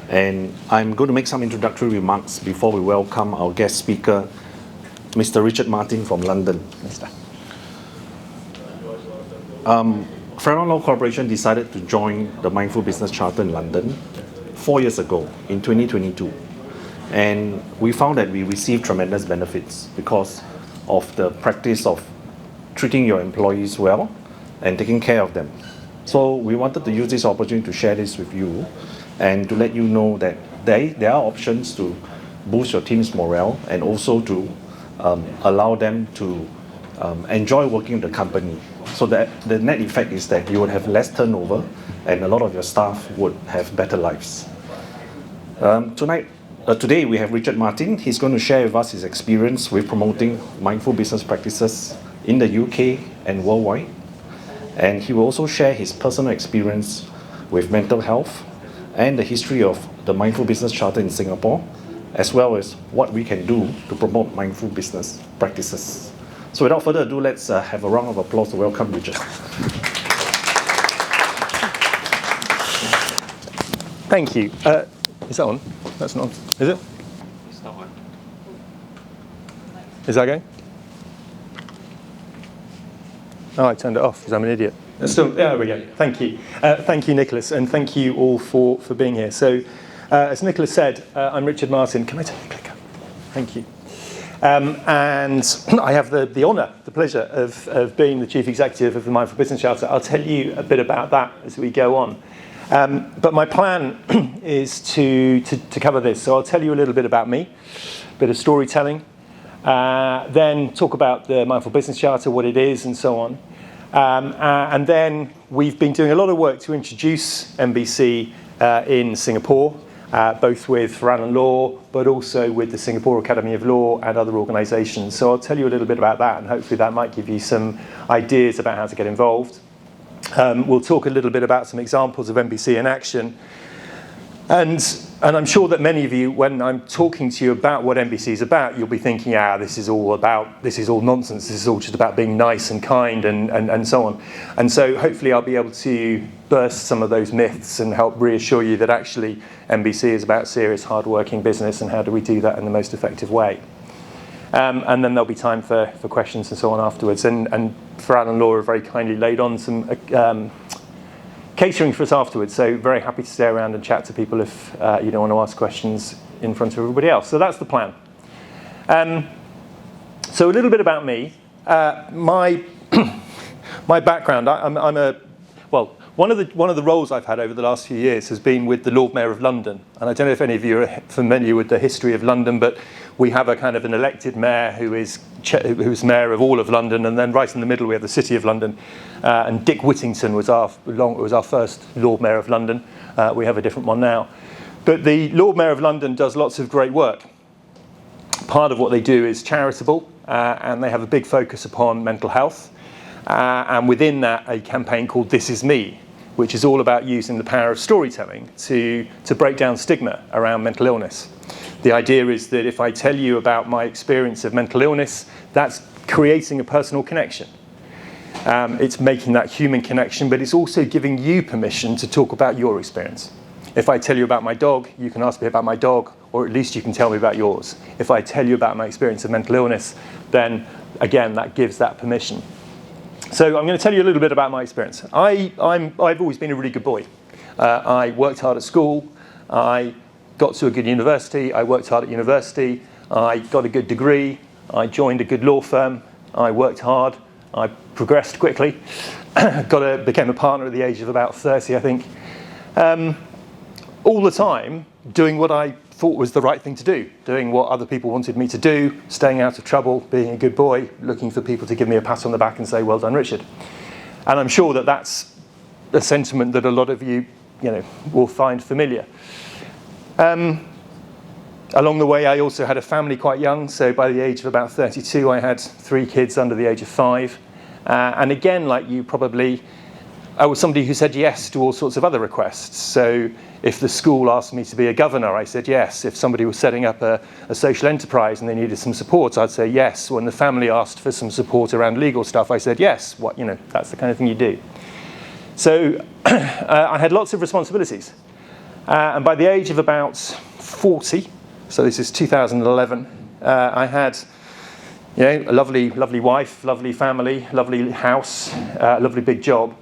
And I'm going to make some introductory remarks before we welcome our guest speaker, Mr. Richard Martin from London. Farron Law Corporation decided to join the Mindful Business Charter in London 4 years ago in 2022. And we found that we received tremendous benefits because of the practice of treating your employees well and taking care of them. So we wanted to use this opportunity to share this with you and to let you know that there are options to boost your team's morale and also to allow them to enjoy working with the company. So that the net effect is that you would have less turnover and a lot of your staff would have better lives. Today we have Richard Martin. He's going to share with us his experience with promoting mindful business practices in the UK and worldwide. And he will also share his personal experience with mental health and the history of the Mindful Business Charter in Singapore, as well as what we can do to promote mindful business practices. So without further ado, let's have a round of applause to welcome Richard. Thank you. Is that on? That's not on. Is it? It's not on. Is that going? Oh, I turned it off because I'm an idiot. There we go. Thank you. Thank you, Nicholas, and thank you all for being here. So, as Nicholas said, I'm Richard Martin. Can I take a clicker? Thank you. And I have the honour, the pleasure of being the Chief Executive of the Mindful Business Charter. I'll tell you a bit about that as we go on. But my plan is to cover this. So I'll tell you a little bit about me, a bit of storytelling, then talk about the Mindful Business Charter, what it is, and so on. And then we've been doing a lot of work to introduce MBC in Singapore, both with Farron Law, but also with the Singapore Academy of Law and other organisations. So I'll tell you a little bit about that, and hopefully that might give you some ideas about how to get involved. We'll talk a little bit about some examples of MBC in action. And I'm sure that many of you, when I'm talking to you about what MBC is about, you'll be thinking, this is all nonsense. This is all just about being nice and kind and so on. And so hopefully I'll be able to burst some of those myths and help reassure you that actually MBC is about serious, hard-working business and how do we do that in the most effective way. And then there'll be time for questions and so on afterwards. And Farron and Laura have very kindly laid on some catering for us afterwards, so very happy to stay around and chat to people if you don't want to ask questions in front of everybody else. So that's the plan. So a little bit about me. My background, one of the roles I've had over the last few years has been with the Lord Mayor of London. And I don't know if any of you are familiar with the history of London, but we have a kind of an elected mayor who's mayor of all of London, and then right in the middle we have the City of London. And Dick Whittington was our first Lord Mayor of London. We have a different one now. But the Lord Mayor of London does lots of great work. Part of what they do is charitable, and they have a big focus upon mental health. And within that, a campaign called This Is Me, which is all about using the power of storytelling to break down stigma around mental illness. The idea is that if I tell you about my experience of mental illness, that's creating a personal connection. It's making that human connection, but it's also giving you permission to talk about your experience. If I tell you about my dog, you can ask me about my dog, or at least you can tell me about yours. If I tell you about my experience of mental illness, then again, that gives that permission. So I'm going to tell you a little bit about my experience. I've always been a really good boy. I worked hard at school. I got to a good university. I worked hard at university. I got a good degree. I joined a good law firm. I worked hard. I progressed quickly. Became a partner at the age of about 30, I think. All the time doing what I thought was the right thing to do, doing what other people wanted me to do, staying out of trouble, being a good boy, looking for people to give me a pat on the back and say, well done, Richard. And I'm sure that that's a sentiment that a lot of you will find familiar. Along the way, I also had a family quite young. So by the age of about 32, I had 3 kids under the age of 5. And again, like you probably, I was somebody who said yes to all sorts of other requests. So if the school asked me to be a governor, I said yes. If somebody was setting up a social enterprise and they needed some support, I'd say yes. When the family asked for some support around legal stuff, I said yes. That's the kind of thing you do. So I had lots of responsibilities. And by the age of about 40, so this is 2011, I had a lovely wife, lovely family, lovely house, lovely big job.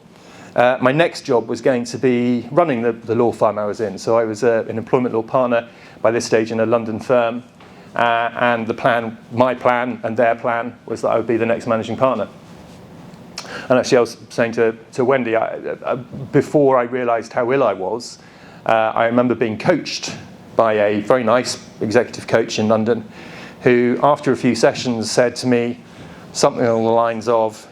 My next job was going to be running the law firm I was in. So I was an employment law partner by this stage in a London firm. And my plan and their plan was that I would be the next managing partner. And actually I was saying to Wendy, before I realised how ill I was, I remember being coached by a very nice executive coach in London who, after a few sessions, said to me something along the lines of,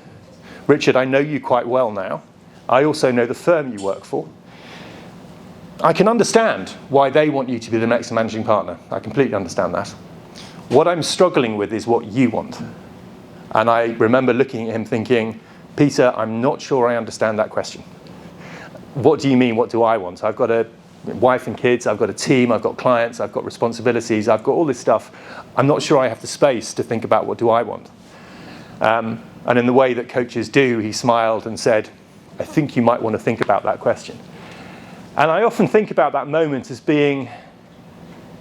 "Richard, I know you quite well now. I also know the firm you work for. I can understand why they want you to be the next managing partner. I completely understand that. What I'm struggling with is what you want." And I remember looking at him thinking, "Peter, I'm not sure I understand that question. What do you mean, what do I want? I've got a wife and kids, I've got a team, I've got clients, I've got responsibilities, I've got all this stuff. I'm not sure I have the space to think about what do I want." And in the way that coaches do, he smiled and said, "I think you might want to think about that question." And I often think about that moment as being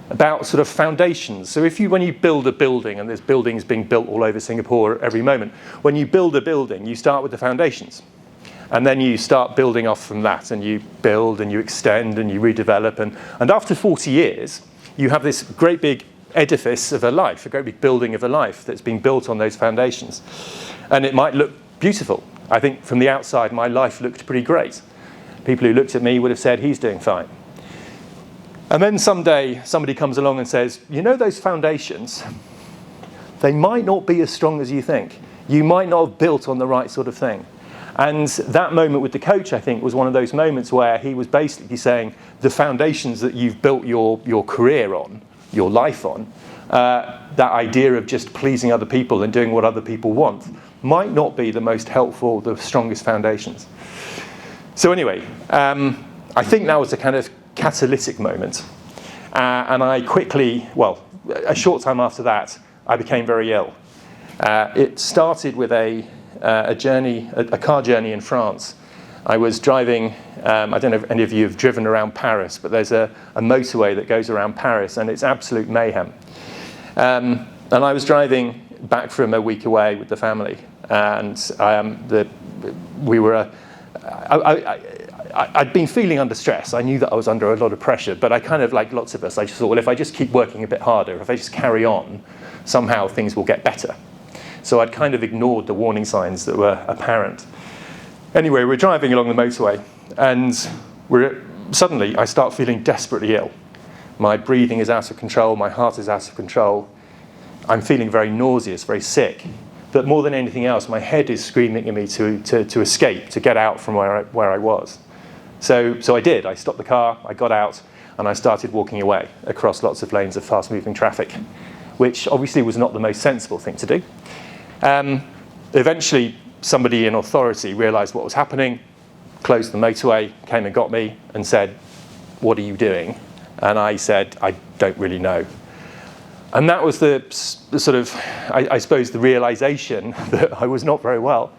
about sort of foundations. So when you build a building, and there's buildings being built all over Singapore every moment, when you build a building, you start with the foundations. And then you start building off from that, and you build and you extend and you redevelop. And after 40 years, you have this great big edifice of a life, a great big building of a life that's been built on those foundations. And it might look beautiful. I think from the outside, my life looked pretty great. People who looked at me would have said, "He's doing fine." And then someday, somebody comes along and says, "You know those foundations, they might not be as strong as you think. You might not have built on the right sort of thing." And that moment with the coach, I think, was one of those moments where he was basically saying the foundations that you've built your career on, your life on, that idea of just pleasing other people and doing what other people want, might not be the most helpful, the strongest foundations. So anyway, I think that was a kind of catalytic moment. And I quickly, a short time after that, I became very ill. It started with a car journey in France. I was driving, I don't know if any of you have driven around Paris, but there's a motorway that goes around Paris, and it's absolute mayhem. And I was driving back from a week away with the family, and I'd been feeling under stress. I knew that I was under a lot of pressure, but I kind of, like lots of us, I just thought, well, if I just keep working a bit harder, if I just carry on, somehow things will get better. So I'd kind of ignored the warning signs that were apparent. Anyway, we're driving along the motorway, and suddenly I start feeling desperately ill. My breathing is out of control, my heart is out of control. I'm feeling very nauseous, very sick. But more than anything else, my head is screaming at me to escape, to get out from where I was. So I did. I stopped the car, I got out, and I started walking away across lots of lanes of fast-moving traffic, which obviously was not the most sensible thing to do. Eventually, somebody in authority realised what was happening, closed the motorway, came and got me and said, "What are you doing?" And I said, "I don't really know." And that was the sort of, I suppose, the realisation that I was not very well,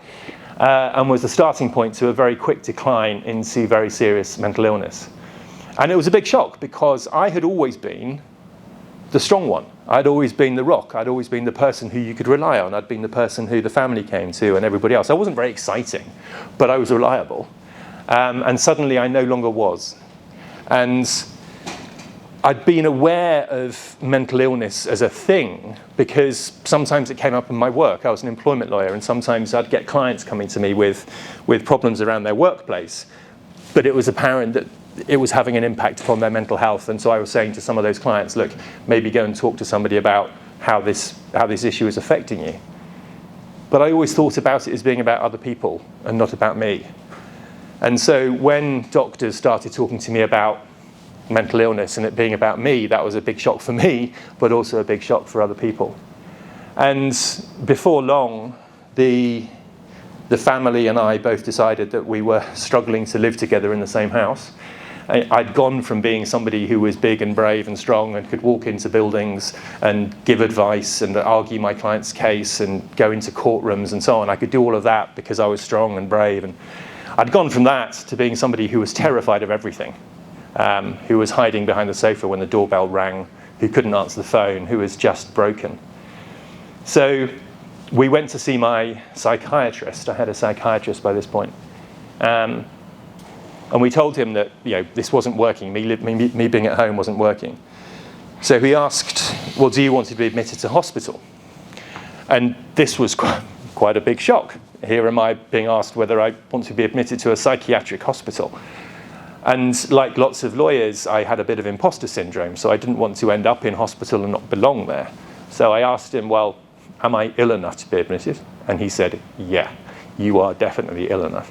and was the starting point to a very quick decline into very serious mental illness. And it was a big shock, because I had always been the strong one. I'd always been the rock. I'd always been the person who you could rely on. I'd been the person who the family came to and everybody else. I wasn't very exciting, but I was reliable. And suddenly I no longer was. And I'd been aware of mental illness as a thing because sometimes it came up in my work. I was an employment lawyer, and sometimes I'd get clients coming to me with problems around their workplace. But it was apparent that it was having an impact upon their mental health. And so I was saying to some of those clients, look, maybe go and talk to somebody about how this issue is affecting you. But I always thought about it as being about other people and not about me. And so when doctors started talking to me about mental illness and it being about me, that was a big shock for me, but also a big shock for other people. And before long, the family and I both decided that we were struggling to live together in the same house. I'd gone from being somebody who was big and brave and strong and could walk into buildings and give advice and argue my client's case and go into courtrooms and so on. I could do all of that because I was strong and brave. And I'd gone from that to being somebody who was terrified of everything. who was hiding behind the sofa when the doorbell rang, who couldn't answer the phone, who was just broken. So we went to see my psychiatrist. I had a psychiatrist by this point. And we told him that this wasn't working. Me being at home wasn't working. So he asked, well, do you want to be admitted to hospital? And this was quite a big shock. Here am I being asked whether I want to be admitted to a psychiatric hospital. And like lots of lawyers, I had a bit of imposter syndrome, so I didn't want to end up in hospital and not belong there. So I asked him, well, am I ill enough to be admitted? And he said, yeah, you are definitely ill enough.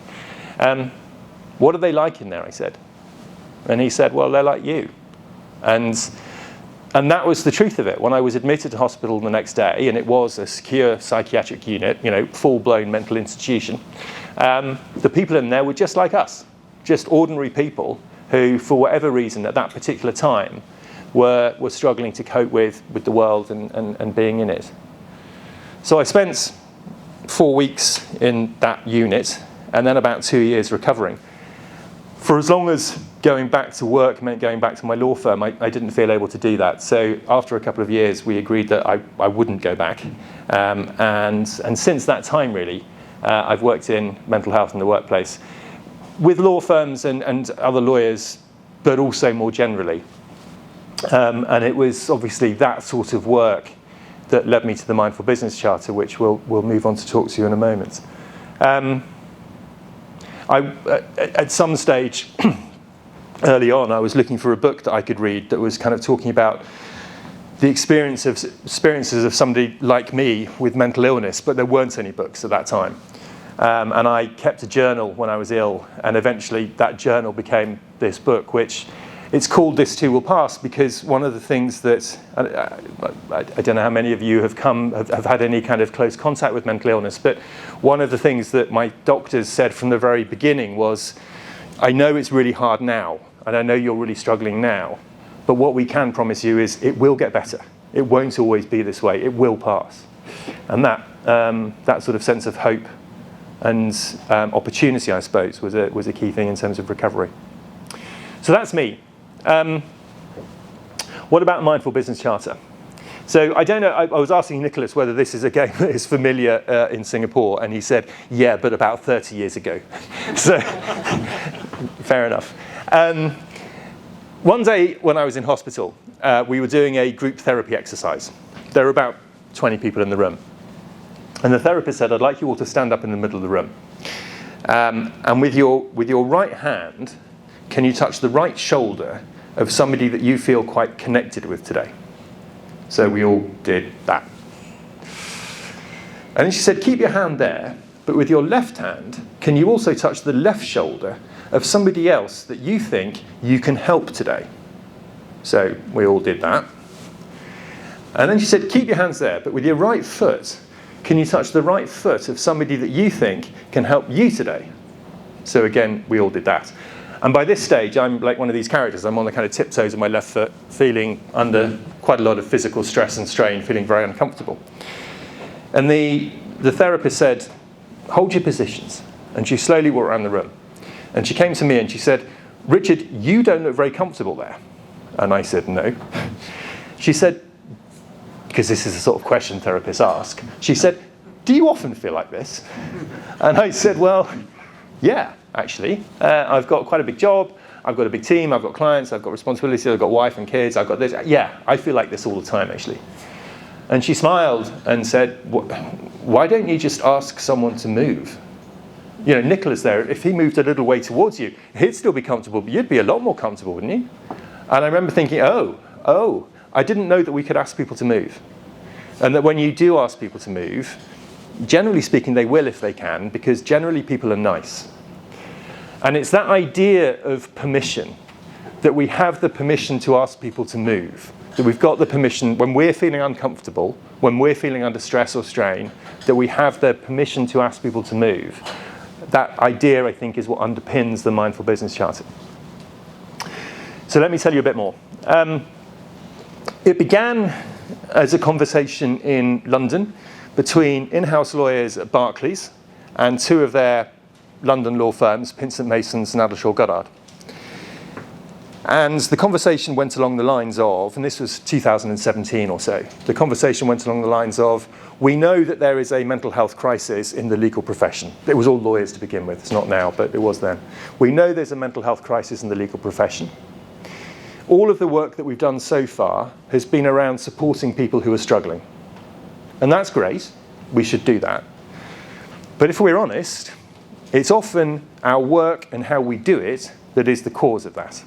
What are they like in there, I said. And he said, well, they're like you. And that was the truth of it. When I was admitted to hospital the next day, and it was a secure psychiatric unit, full-blown mental institution, the people in there were just like us, just ordinary people who, for whatever reason, at that particular time, were struggling to cope with the world and being in it. So I spent 4 weeks in that unit, and then about 2 years recovering. For as long as going back to work meant going back to my law firm, I didn't feel able to do that. So after a couple of years, we agreed that I wouldn't go back. And since that time, really, I've worked in mental health in the workplace with law firms and other lawyers, but also more generally. And it was obviously that sort of work that led me to the Mindful Business Charter, which we'll move on to talk to you in a moment. At some stage early on, I was looking for a book that I could read that was kind of talking about the experiences of somebody like me with mental illness, but there weren't any books at that time. And I kept a journal when I was ill, and eventually that journal became this book, which it's called This Too Will Pass, because one of the things that, I don't know how many of you have had any kind of close contact with mental illness, but one of the things that my doctors said from the very beginning was, I know it's really hard now, and I know you're really struggling now, but what we can promise you is it will get better. It won't always be this way. It will pass. And that sort of sense of hope and opportunity, I suppose, was a key thing in terms of recovery. So that's me. What about Mindful Business Charter? So I don't know, I was asking Nicholas whether this is a game that is familiar in Singapore, and he said, yeah, but about 30 years ago. So, fair enough. One day when I was in hospital, we were doing a group therapy exercise. There were about 20 people in the room. And the therapist said, I'd like you all to stand up in the middle of the room. And with your right hand, can you touch the right shoulder of somebody that you feel quite connected with today? So we all did that. And then she said, keep your hand there, but with your left hand, can you also touch the left shoulder of somebody else that you think you can help today? So we all did that. And then she said, keep your hands there, but with your right foot, can you touch the right foot of somebody that you think can help you today? So again, we all did that. And by this stage, I'm like one of these characters. I'm on the kind of tiptoes of my left foot, feeling under quite a lot of physical stress and strain, feeling very uncomfortable. And the therapist said, hold your positions. And she slowly walked around the room. And she came to me and she said, Richard, you don't look very comfortable there. And I said, no. She said, because this is the sort of question therapists ask, she said, do you often feel like this? And I said, well, yeah, actually. I've got quite a big job. I've got a big team. I've got clients. I've got responsibilities. I've got wife and kids. I've got this. Yeah, I feel like this all the time, actually. And she smiled and said, why don't you just ask someone to move? You know, Nicholas there, if he moved a little way towards you, he'd still be comfortable, but you'd be a lot more comfortable, wouldn't you? And I remember thinking, oh, I didn't know that we could ask people to move. And that when you do ask people to move, generally speaking, they will if they can, because generally people are nice. And it's that idea of permission, that we have the permission to ask people to move, that we've got the permission when we're feeling uncomfortable, when we're feeling under stress or strain, that we have the permission to ask people to move. That idea, I think, is what underpins the Mindful Business Charter. So let me tell you a bit more. It began as a conversation in London between in-house lawyers at Barclays and two of their London law firms, Pinsent Masons and Addleshaw Goddard. And the conversation went along the lines of, and this was 2017 or so, the conversation went along the lines of, we know that there is a mental health crisis in the legal profession. It was all lawyers to begin with. It's not now, but it was then. We know there's a mental health crisis in the legal profession. All of the work that we've done so far has been around supporting people who are struggling. And that's great. We should do that. But if we're honest, it's often our work and how we do it that is the cause of that.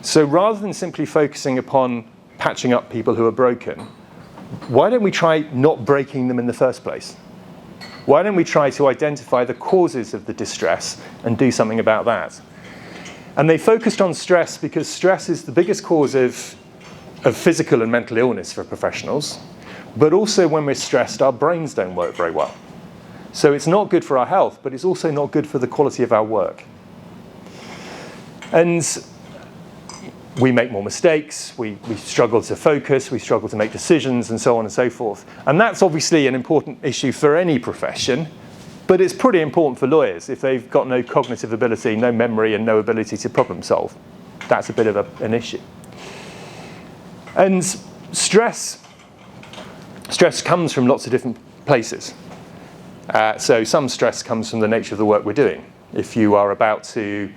So rather than simply focusing upon patching up people who are broken, why don't we try not breaking them in the first place? Why don't we try to identify the causes of the distress and do something about that? And they focused on stress because stress is the biggest cause of physical and mental illness for professionals. But also when we're stressed, our brains don't work very well. So it's not good for our health, but it's also not good for the quality of our work. And we make more mistakes, we struggle to focus, we struggle to make decisions, and so on and so forth. And that's obviously an important issue for any profession, but it's pretty important for lawyers if they've got no cognitive ability, no memory, and no ability to problem solve. That's a bit of an issue. And stress comes from lots of different places. So some stress comes from the nature of the work we're doing. If you are about to,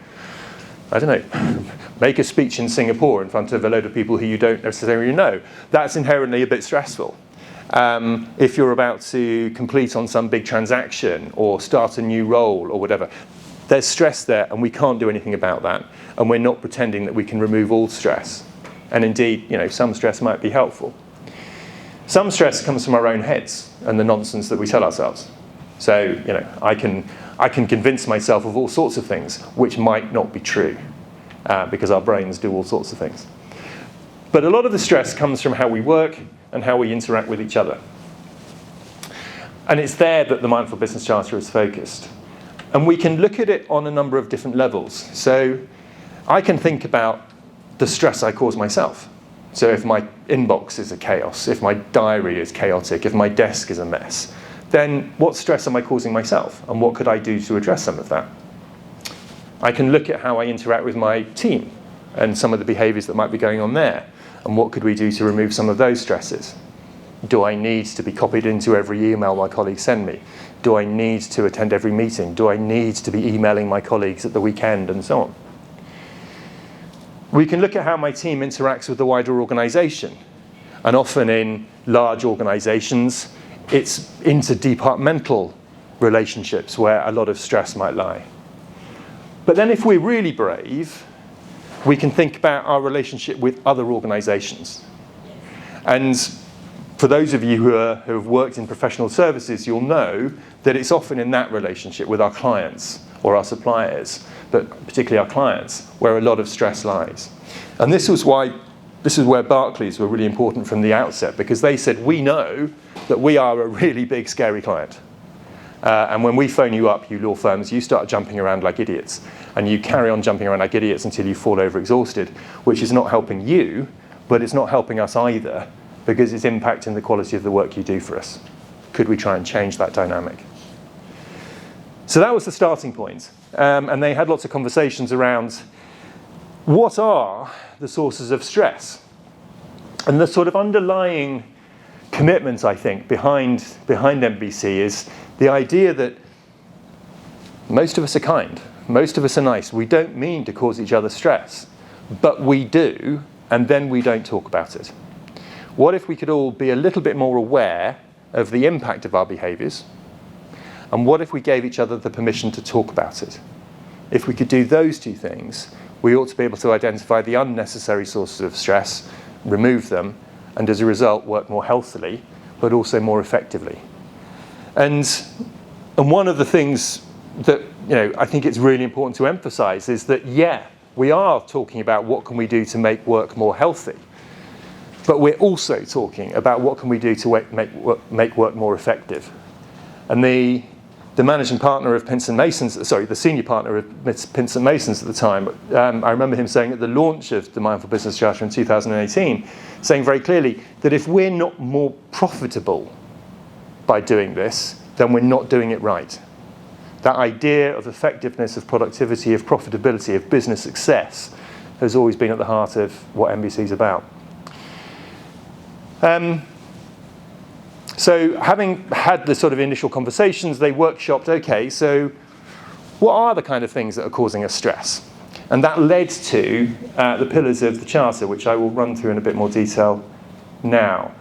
I don't know, make a speech in Singapore in front of a load of people who you don't necessarily know, that's inherently a bit stressful. If you're about to complete on some big transaction or start a new role or whatever, there's stress there and we can't do anything about that. And we're not pretending that we can remove all stress. And indeed, some stress might be helpful. Some stress comes from our own heads and the nonsense that we tell ourselves. So, I can convince myself of all sorts of things which might not be true because our brains do all sorts of things. But a lot of the stress comes from how we work and how we interact with each other. And it's there that the Mindful Business Charter is focused. And we can look at it on a number of different levels. So I can think about the stress I cause myself. So if my inbox is a chaos, if my diary is chaotic, if my desk is a mess, then what stress am I causing myself? And what could I do to address some of that? I can look at how I interact with my team and some of the behaviours that might be going on there. And what could we do to remove some of those stresses? Do I need to be copied into every email my colleagues send me? Do I need to attend every meeting? Do I need to be emailing my colleagues at the weekend and so on? We can look at how my team interacts with the wider organisation. And often in large organisations, it's interdepartmental relationships where a lot of stress might lie. But then if we're really brave, we can think about our relationship with other organisations. And for those of you who have worked in professional services, you'll know that it's often in that relationship with our clients or our suppliers, but particularly our clients, where a lot of stress lies. And this is where Barclays were really important from the outset, because they said, we know that we are a really big, scary client. And when we phone you up, you law firms, you start jumping around like idiots. And you carry on jumping around like idiots until you fall over exhausted, which is not helping you, but it's not helping us either, because it's impacting the quality of the work you do for us. Could we try and change that dynamic? So that was the starting point. And they had lots of conversations around what are the sources of stress? And the sort of underlying commitment, I think, behind MBC is the idea that most of us are kind, most of us are nice. We don't mean to cause each other stress, but we do, and then we don't talk about it. What if we could all be a little bit more aware of the impact of our behaviours? And what if we gave each other the permission to talk about it? If we could do those two things, we ought to be able to identify the unnecessary sources of stress, remove them, and as a result work more healthily, but also more effectively. And one of the things that I think it's really important to emphasise is that, we are talking about what can we do to make work more healthy, but we're also talking about what can we do to make work more effective. And the managing partner of Pinson Masons, the senior partner of Pinson Masons at the time, I remember him saying at the launch of the Mindful Business Charter in 2018, saying very clearly that if we're not more profitable by doing this, then we're not doing it right. That idea of effectiveness, of productivity, of profitability, of business success has always been at the heart of what NBC is about. So having had the sort of initial conversations, they workshopped, okay, so what are the kind of things that are causing us stress? And that led to the pillars of the Charter, which I will run through in a bit more detail now.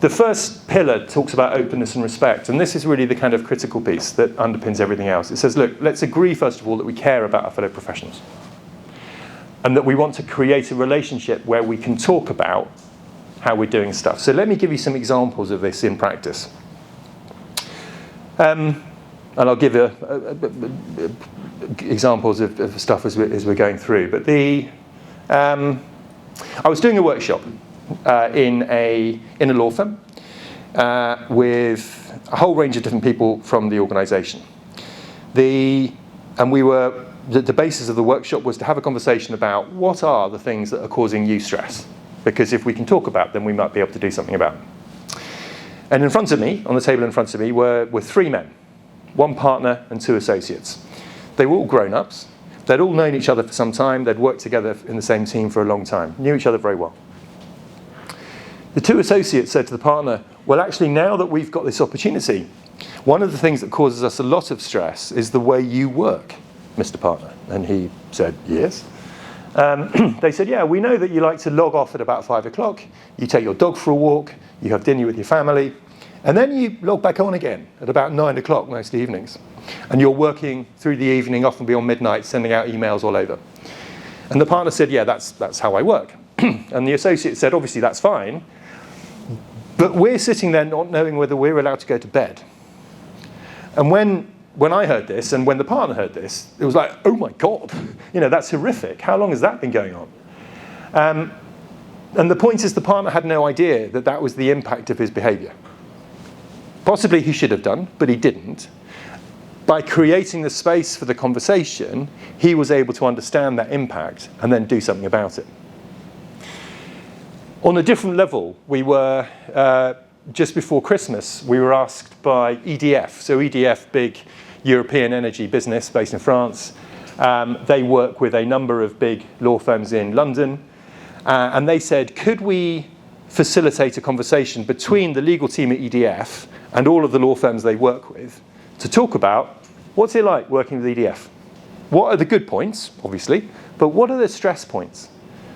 The first pillar talks about openness and respect, and this is really the kind of critical piece that underpins everything else. It says, look, let's agree, first of all, that we care about our fellow professionals, and that we want to create a relationship where we can talk about how we're doing stuff. So let me give you some examples of this in practice. And I'll give examples of stuff as we're going through. But I was doing a workshop in a law firm with a whole range of different people from the organisation. The basis of the workshop was to have a conversation about what are the things that are causing you stress. Because if we can talk about them, we might be able to do something about them. And in front of me, on the table in front of me, were three men, one partner and two associates. They were all grown-ups. They'd all known each other for some time. They'd worked together in the same team for a long time, knew each other very well. The two associates said to the partner, well, actually, now that we've got this opportunity, one of the things that causes us a lot of stress is the way you work, Mr. Partner. And he said, yes. They said, yeah, we know that you like to log off at about 5 o'clock, you take your dog for a walk, you have dinner with your family, and then you log back on again at about 9 o'clock most evenings. And you're working through the evening, often beyond midnight, sending out emails all over. And the partner said, yeah, that's how I work. And the associate said, obviously that's fine, but we're sitting there not knowing whether we're allowed to go to bed. And when I heard this, and when the partner heard this, it was like, oh my God, that's horrific. How long has that been going on? And the point is, the partner had no idea that that was the impact of his behaviour. Possibly he should have done, but he didn't. By creating the space for the conversation, he was able to understand that impact and then do something about it. On a different level, we were, just before Christmas, we were asked by EDF. So EDF, big European energy business based in France. They work with a number of big law firms in London. And they said, could we facilitate a conversation between the legal team at EDF and all of the law firms they work with to talk about what's it like working with EDF? What are the good points, obviously, but what are the stress points?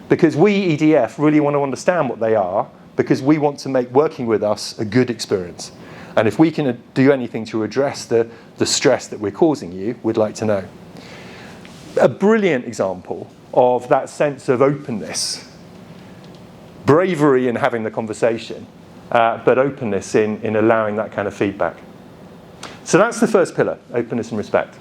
Because we, EDF, really want to understand what they are, because we want to make working with us a good experience. And if we can do anything to address the stress that we're causing you, we'd like to know. A brilliant example of that sense of openness, bravery in having the conversation, but openness in allowing that kind of feedback. So that's the first pillar, openness and respect.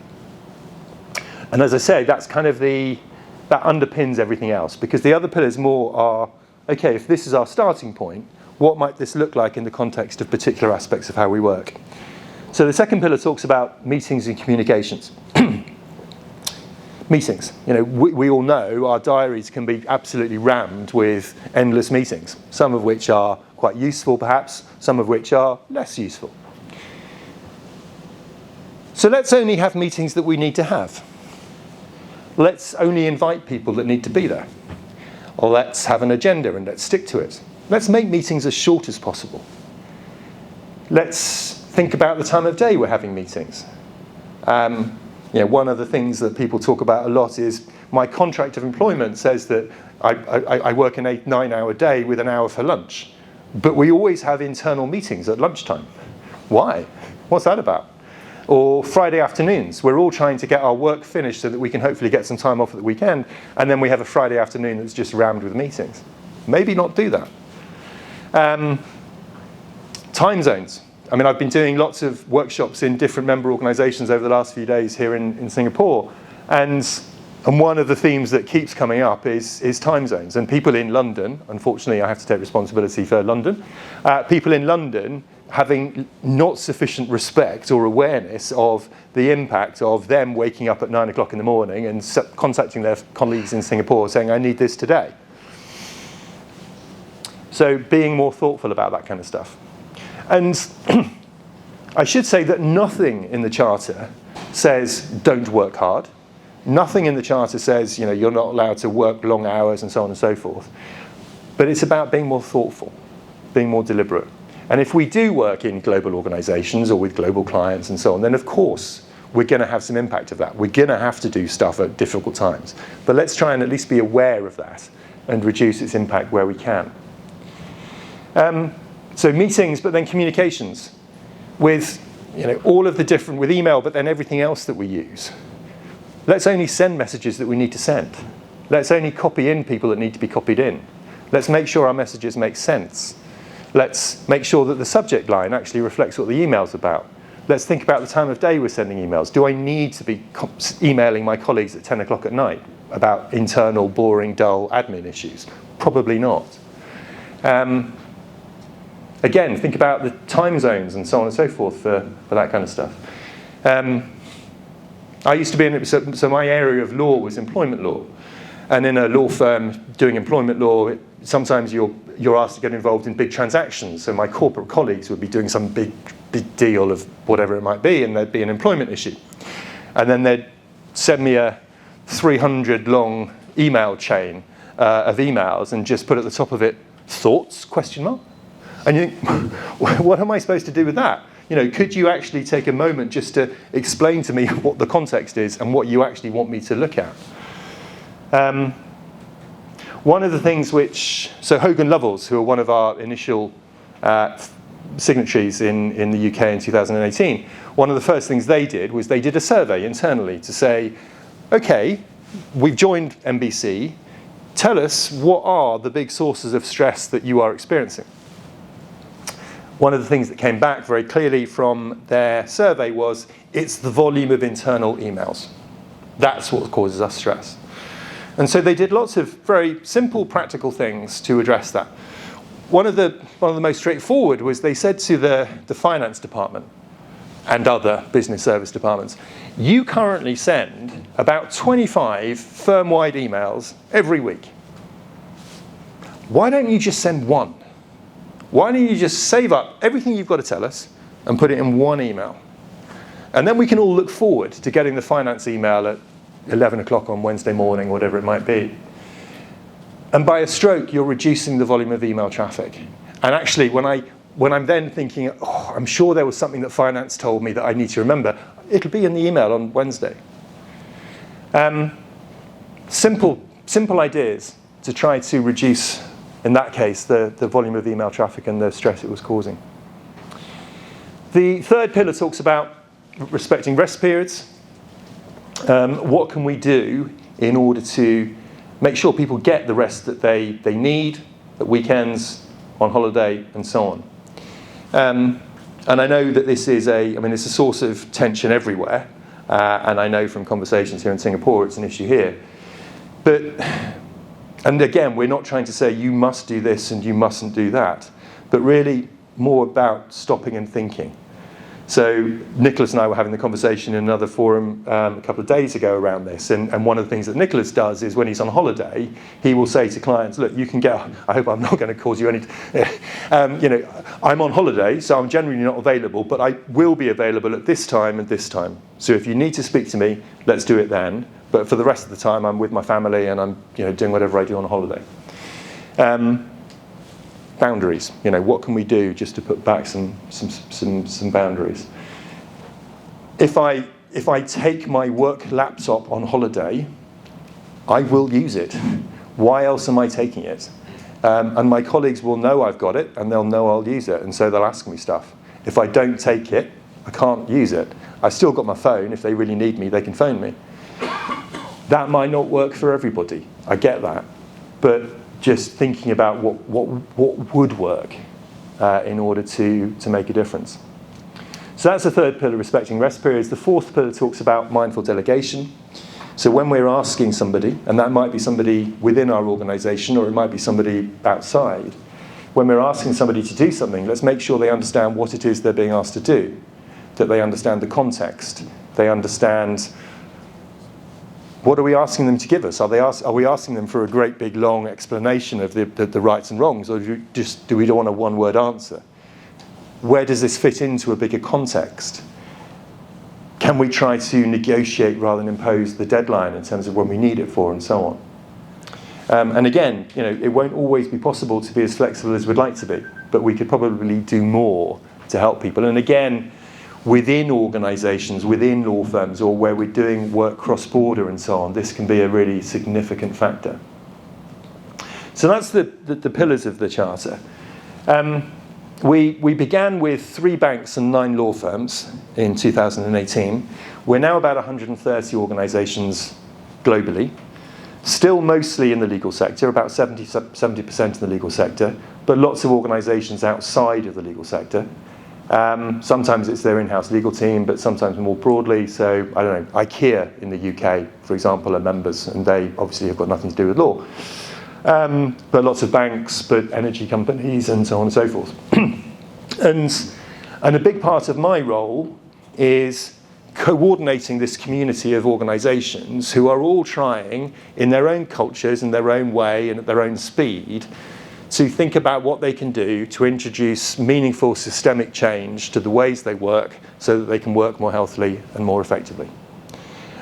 And as I say, that's kind of that underpins everything else, because the other pillars more are, okay, if this is our starting point, what might this look like in the context of particular aspects of how we work? So the second pillar talks about meetings and communications. Meetings. We all know our diaries can be absolutely rammed with endless meetings, some of which are quite useful perhaps, some of which are less useful. So let's only have meetings that we need to have. Let's only invite people that need to be there. Or let's have an agenda and let's stick to it. Let's make meetings as short as possible. Let's think about the time of day we're having meetings. One of the things that people talk about a lot is my contract of employment says that I work an 8-9 hour day with an hour for lunch. But we always have internal meetings at lunchtime. Why? What's that about? Or Friday afternoons, we're all trying to get our work finished so that we can hopefully get some time off at the weekend, and then we have a Friday afternoon that's just rammed with meetings. Maybe not do that. Time zones. I've been doing lots of workshops in different member organisations over the last few days here in Singapore, and one of the themes that keeps coming up is time zones. And people in London, unfortunately I have to take responsibility for London, people in London having not sufficient respect or awareness of the impact of them waking up at 9 o'clock in the morning and contacting their colleagues in Singapore saying, I need this today. So being more thoughtful about that kind of stuff. And I should say that nothing in the Charter says don't work hard. Nothing in the Charter says, you're not allowed to work long hours and so on and so forth. But it's about being more thoughtful, being more deliberate. And if we do work in global organizations or with global clients and so on, then of course we're going to have some impact of that. We're going to have to do stuff at difficult times. But let's try and at least be aware of that and reduce its impact where we can. So meetings, but then communications with all of the different, with email, but then everything else that we use. Let's only send messages that we need to send. Let's only copy in people that need to be copied in. Let's make sure our messages make sense. Let's make sure that the subject line actually reflects what the email's about. Let's think about the time of day we're sending emails. Do I need to be emailing my colleagues at 10 o'clock at night about internal, boring, dull admin issues? Probably not. Again, think about the time zones and so on and so forth for that kind of stuff. I used to be so my area of law was employment law. And in a law firm doing employment law, sometimes you're asked to get involved in big transactions. So my corporate colleagues would be doing some big deal of whatever it might be, and there'd be an employment issue. And then they'd send me a 300-long email chain of emails and just put at the top of it, thoughts, ? And you think, what am I supposed to do with that? Could you actually take a moment just to explain to me what the context is and what you actually want me to look at? One of the things so Hogan Lovells, who are one of our initial signatories in the UK in 2018, one of the first things they did was they did a survey internally to say, okay, we've joined MBC, tell us what are the big sources of stress that you are experiencing. One of the things that came back very clearly from their survey was, it's the volume of internal emails. That's what causes us stress. And so they did lots of very simple, practical things to address that. One of the most straightforward was they said to the finance department and other business service departments, you currently send about 25 firm-wide emails every week. Why don't you just send one? Why don't you just save up everything you've got to tell us and put it in one email? And then we can all look forward to getting the finance email at 11 o'clock on Wednesday morning, whatever it might be. And by a stroke, you're reducing the volume of email traffic. And actually, when I'm then thinking, I'm sure there was something that finance told me that I need to remember, it'll be in the email on Wednesday. Simple ideas to try to reduce, in that case, the volume of email traffic and the stress it was causing. The third pillar talks about respecting rest periods. What can we do in order to make sure people get the rest that they need at weekends, on holiday, and so on. And I know that this is it's a source of tension everywhere, and I know from conversations here in Singapore it's an issue here. And again, we're not trying to say you must do this and you mustn't do that, but really more about stopping and thinking. So Nicholas and I were having the conversation in another forum a couple of days ago around this, and one of the things that Nicholas does is when he's on holiday, he will say to clients, look, you can get, I hope I'm not going to cause you any, I'm on holiday, so I'm generally not available, but I will be available at this time and this time. So if you need to speak to me, let's do it then. But for the rest of the time, I'm with my family and I'm doing whatever I do on a holiday. Boundaries. What can we do just to put back some boundaries? If I take my work laptop on holiday, I will use it. Why else am I taking it? And my colleagues will know I've got it, and they'll know I'll use it, and so they'll ask me stuff. If I don't take it, I can't use it. I've still got my phone. If they really need me, they can phone me. That might not work for everybody. I get that. But just thinking about what would work in order to make a difference. So that's the third pillar, respecting rest periods. The fourth pillar talks about mindful delegation. So when we're asking somebody, and that might be somebody within our organisation or it might be somebody outside, when we're asking somebody to do something, let's make sure they understand what it is they're being asked to do, that they understand the context, they understand what are we asking them to give us? Are we asking them for a great big long explanation of the rights and wrongs, or do we want a one-word answer? Where does this fit into a bigger context? can we try to negotiate rather than impose the deadline in terms of when we need it for, and so on. And again, it won't always be possible to be as flexible as we'd like to be, but we could probably do more to help people. And again, within organisations, within law firms, or where we're doing work cross-border and so on, this can be a really significant factor. So that's the pillars of the Charter. We began with 3 banks and 9 law firms in 2018. We're now about 130 organisations globally, still mostly in the legal sector, about 70% in the legal sector, but lots of organisations outside of the legal sector. Sometimes it's their in-house legal team, but sometimes more broadly. So, I don't know, IKEA in the UK, for example, are members, and they obviously have got nothing to do with law. But lots of banks, but energy companies, and so on and so forth. And a big part of my role is coordinating this community of organisations who are all trying, in their own cultures, in their own way, and at their own speed, to think about what they can do to introduce meaningful systemic change to the ways they work so that they can work more healthily and more effectively.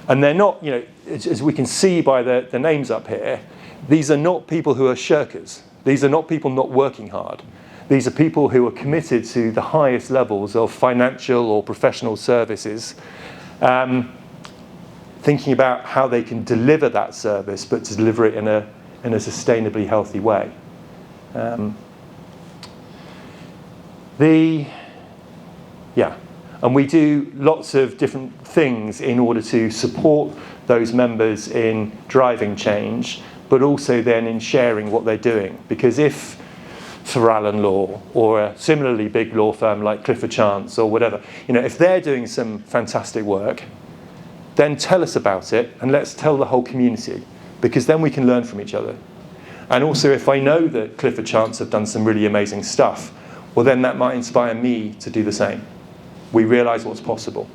And they're not, as we can see by the names up here, these are not people who are shirkers. These are not people not working hard. These are people who are committed to the highest levels of financial or professional services, thinking about how they can deliver that service, but to deliver it in a sustainably healthy way. And we do lots of different things in order to support those members in driving change, but also then in sharing what they're doing. Because if for Allen Law or a similarly big law firm like Clifford Chance or whatever, if they're doing some fantastic work, then tell us about it and let's tell the whole community, because then we can learn from each other. And also, if I know that Clifford Chance have done some really amazing stuff, well, then that might inspire me to do the same. We realise what's possible.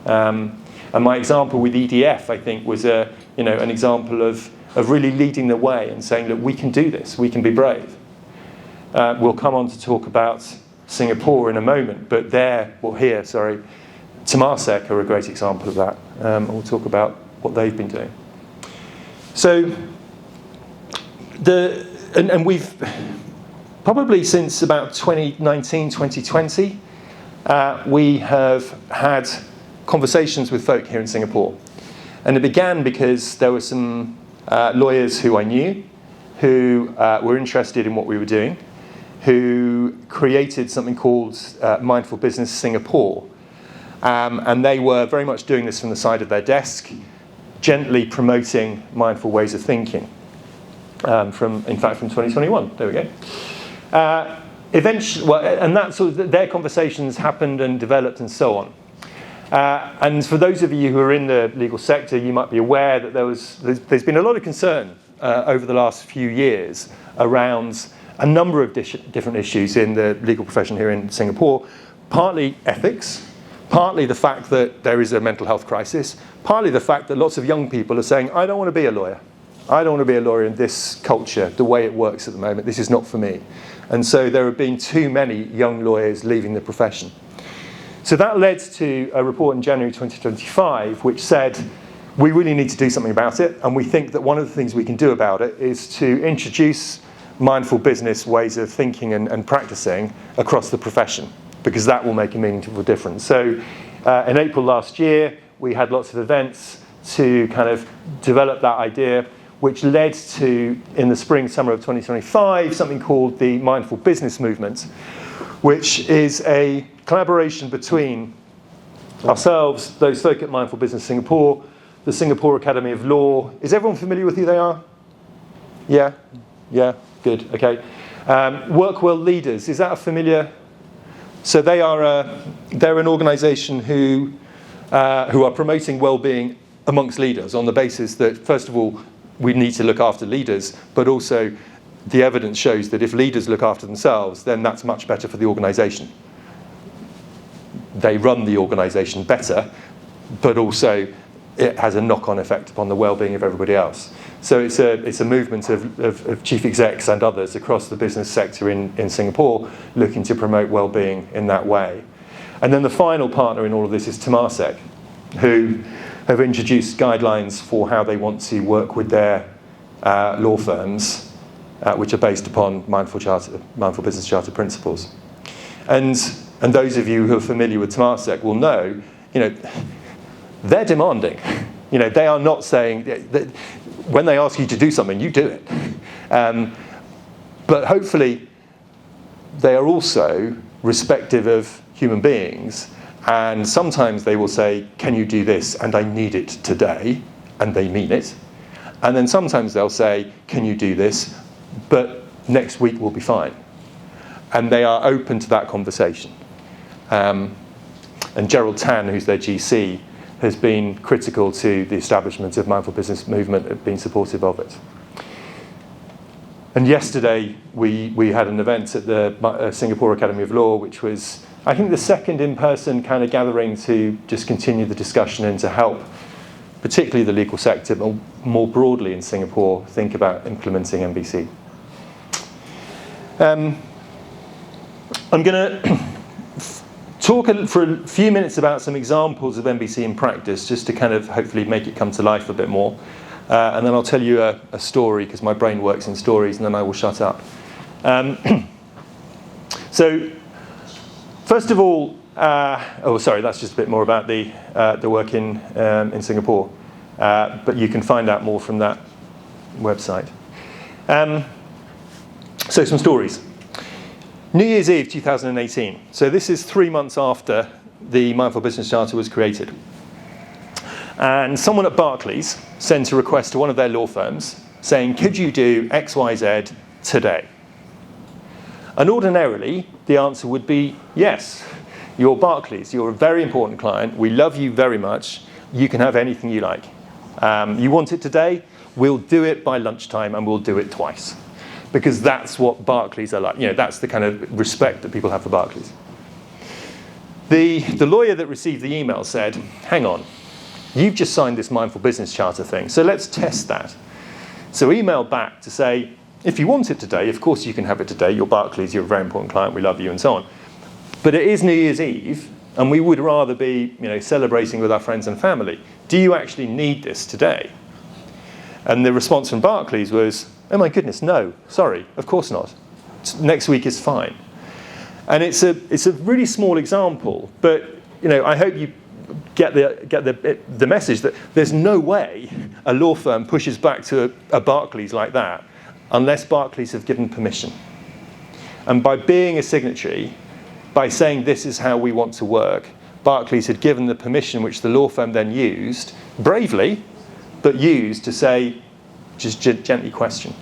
And my example with EDF, I think, was an example of really leading the way and saying, look, we can do this, we can be brave. We'll come on to talk about Singapore in a moment, but Temasek are a great example of that. We'll talk about what they've been doing. So, and we've probably since about 2019, 2020, we have had conversations with folk here in Singapore. And it began because there were some lawyers who I knew who were interested in what we were doing, who created something called Mindful Business Singapore. And they were very much doing this from the side of their desk, gently promoting mindful ways of thinking. From 2021. There we go. Eventually, and that sort of their conversations happened and developed and so on. And for those of you who are in the legal sector, you might be aware that there's been a lot of concern over the last few years around a number of different issues in the legal profession here in Singapore. Partly ethics, partly the fact that there is a mental health crisis, partly the fact that lots of young people are saying, I don't want to be a lawyer. I don't want to be a lawyer in this culture, the way it works at the moment. This is not for me. And so there have been too many young lawyers leaving the profession. So that led to a report in January 2025, which said, we really need to do something about it. And we think that one of the things we can do about it is to introduce mindful business ways of thinking and practicing across the profession, because that will make a meaningful difference. So in April last year, we had lots of events to kind of develop that idea, which led to, in the spring, summer of 2025, something called the Mindful Business Movement, which is a collaboration between ourselves, those folk at Mindful Business Singapore, the Singapore Academy of Law. Is everyone familiar with who they are? Yeah, good, okay. Workwell Leaders, is that a familiar? So they're an organisation who are promoting well-being amongst leaders on the basis that, first of all, we need to look after leaders, but also the evidence shows that if leaders look after themselves, then that's much better for the organisation. They run the organisation better, but also it has a knock-on effect upon the well-being of everybody else. So it's a movement of chief execs and others across the business sector in Singapore looking to promote well-being in that way. And then the final partner in all of this is Temasek. who have introduced guidelines for how they want to work with their law firms, which are based upon mindful business charter principles. And those of you who are familiar with Temasek will know, they're demanding. They are not saying that when they ask you to do something, you do it. But hopefully, they are also respective of human beings, and sometimes they will say, can you do this, and I need it today, and they mean it. And then sometimes they'll say, can you do this, but next week will be fine. And they are open to that conversation. And Gerald Tan, who's their GC, has been critical to the establishment of mindful business movement, being supportive of it. And yesterday, we had an event at the Singapore Academy of Law, which was, I think, the second in-person kind of gathering to just continue the discussion and to help, particularly the legal sector, but more broadly in Singapore, think about implementing MBC. I'm going to talk for a few minutes about some examples of MBC in practice, just to kind of hopefully make it come to life a bit more. And then I'll tell you a story, because my brain works in stories, and then I will shut up. So, first of all, that's just a bit more about the work in Singapore. But you can find out more from that website. So some stories. New Year's Eve 2018. So this is 3 months after the Mindful Business Charter was created. And someone at Barclays sent a request to one of their law firms saying, could you do X, Y, Z today? And ordinarily, the answer would be yes. You're Barclays. You're a very important client. We love you very much. You can have anything you like. You want it today? We'll do it by lunchtime, and we'll do it twice. Because that's what Barclays are like. That's the kind of respect that people have for Barclays. The lawyer that received the email said, hang on, you've just signed this Mindful Business Charter thing, so let's test that. So emailed back to say, if you want it today, of course you can have it today. You're Barclays, you're a very important client, we love you, and so on. But it is New Year's Eve, and we would rather be celebrating with our friends and family. Do you actually need this today? And the response from Barclays was, oh my goodness, no, sorry, of course not. Next week is fine. And it's a really small example, but I hope you get the message that there's no way a law firm pushes back to a Barclays like that unless Barclays have given permission. And by being a signatory, by saying this is how we want to work, Barclays had given the permission which the law firm then used, bravely, but used to say, just gently question.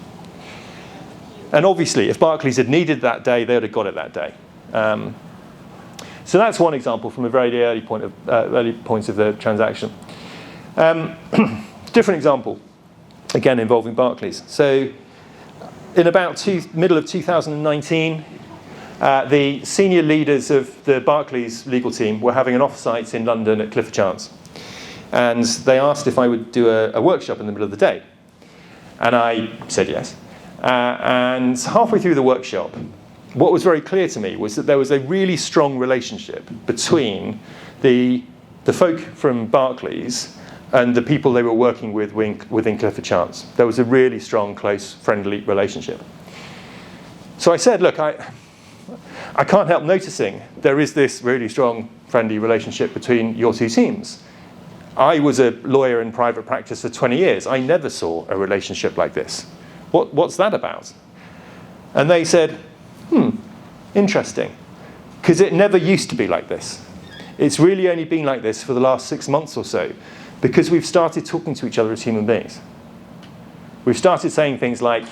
And obviously, if Barclays had needed that day, they would have got it that day. So that's one example from a very early point of the transaction. Different example, again involving Barclays. So in about middle of 2019, the senior leaders of the Barclays legal team were having an offsite in London at Clifford Chance. And they asked if I would do a workshop in the middle of the day. And I said yes. And halfway through the workshop, what was very clear to me was that there was a really strong relationship between the folk from Barclays and the people they were working with within Clifford Chance. There was a really strong, close, friendly relationship. So I said, look, I can't help noticing there is this really strong, friendly relationship between your two teams. I was a lawyer in private practice for 20 years. I never saw a relationship like this. What's that about? And they said, interesting, because it never used to be like this. It's really only been like this for the last 6 months or so, because we've started talking to each other as human beings. We've started saying things like,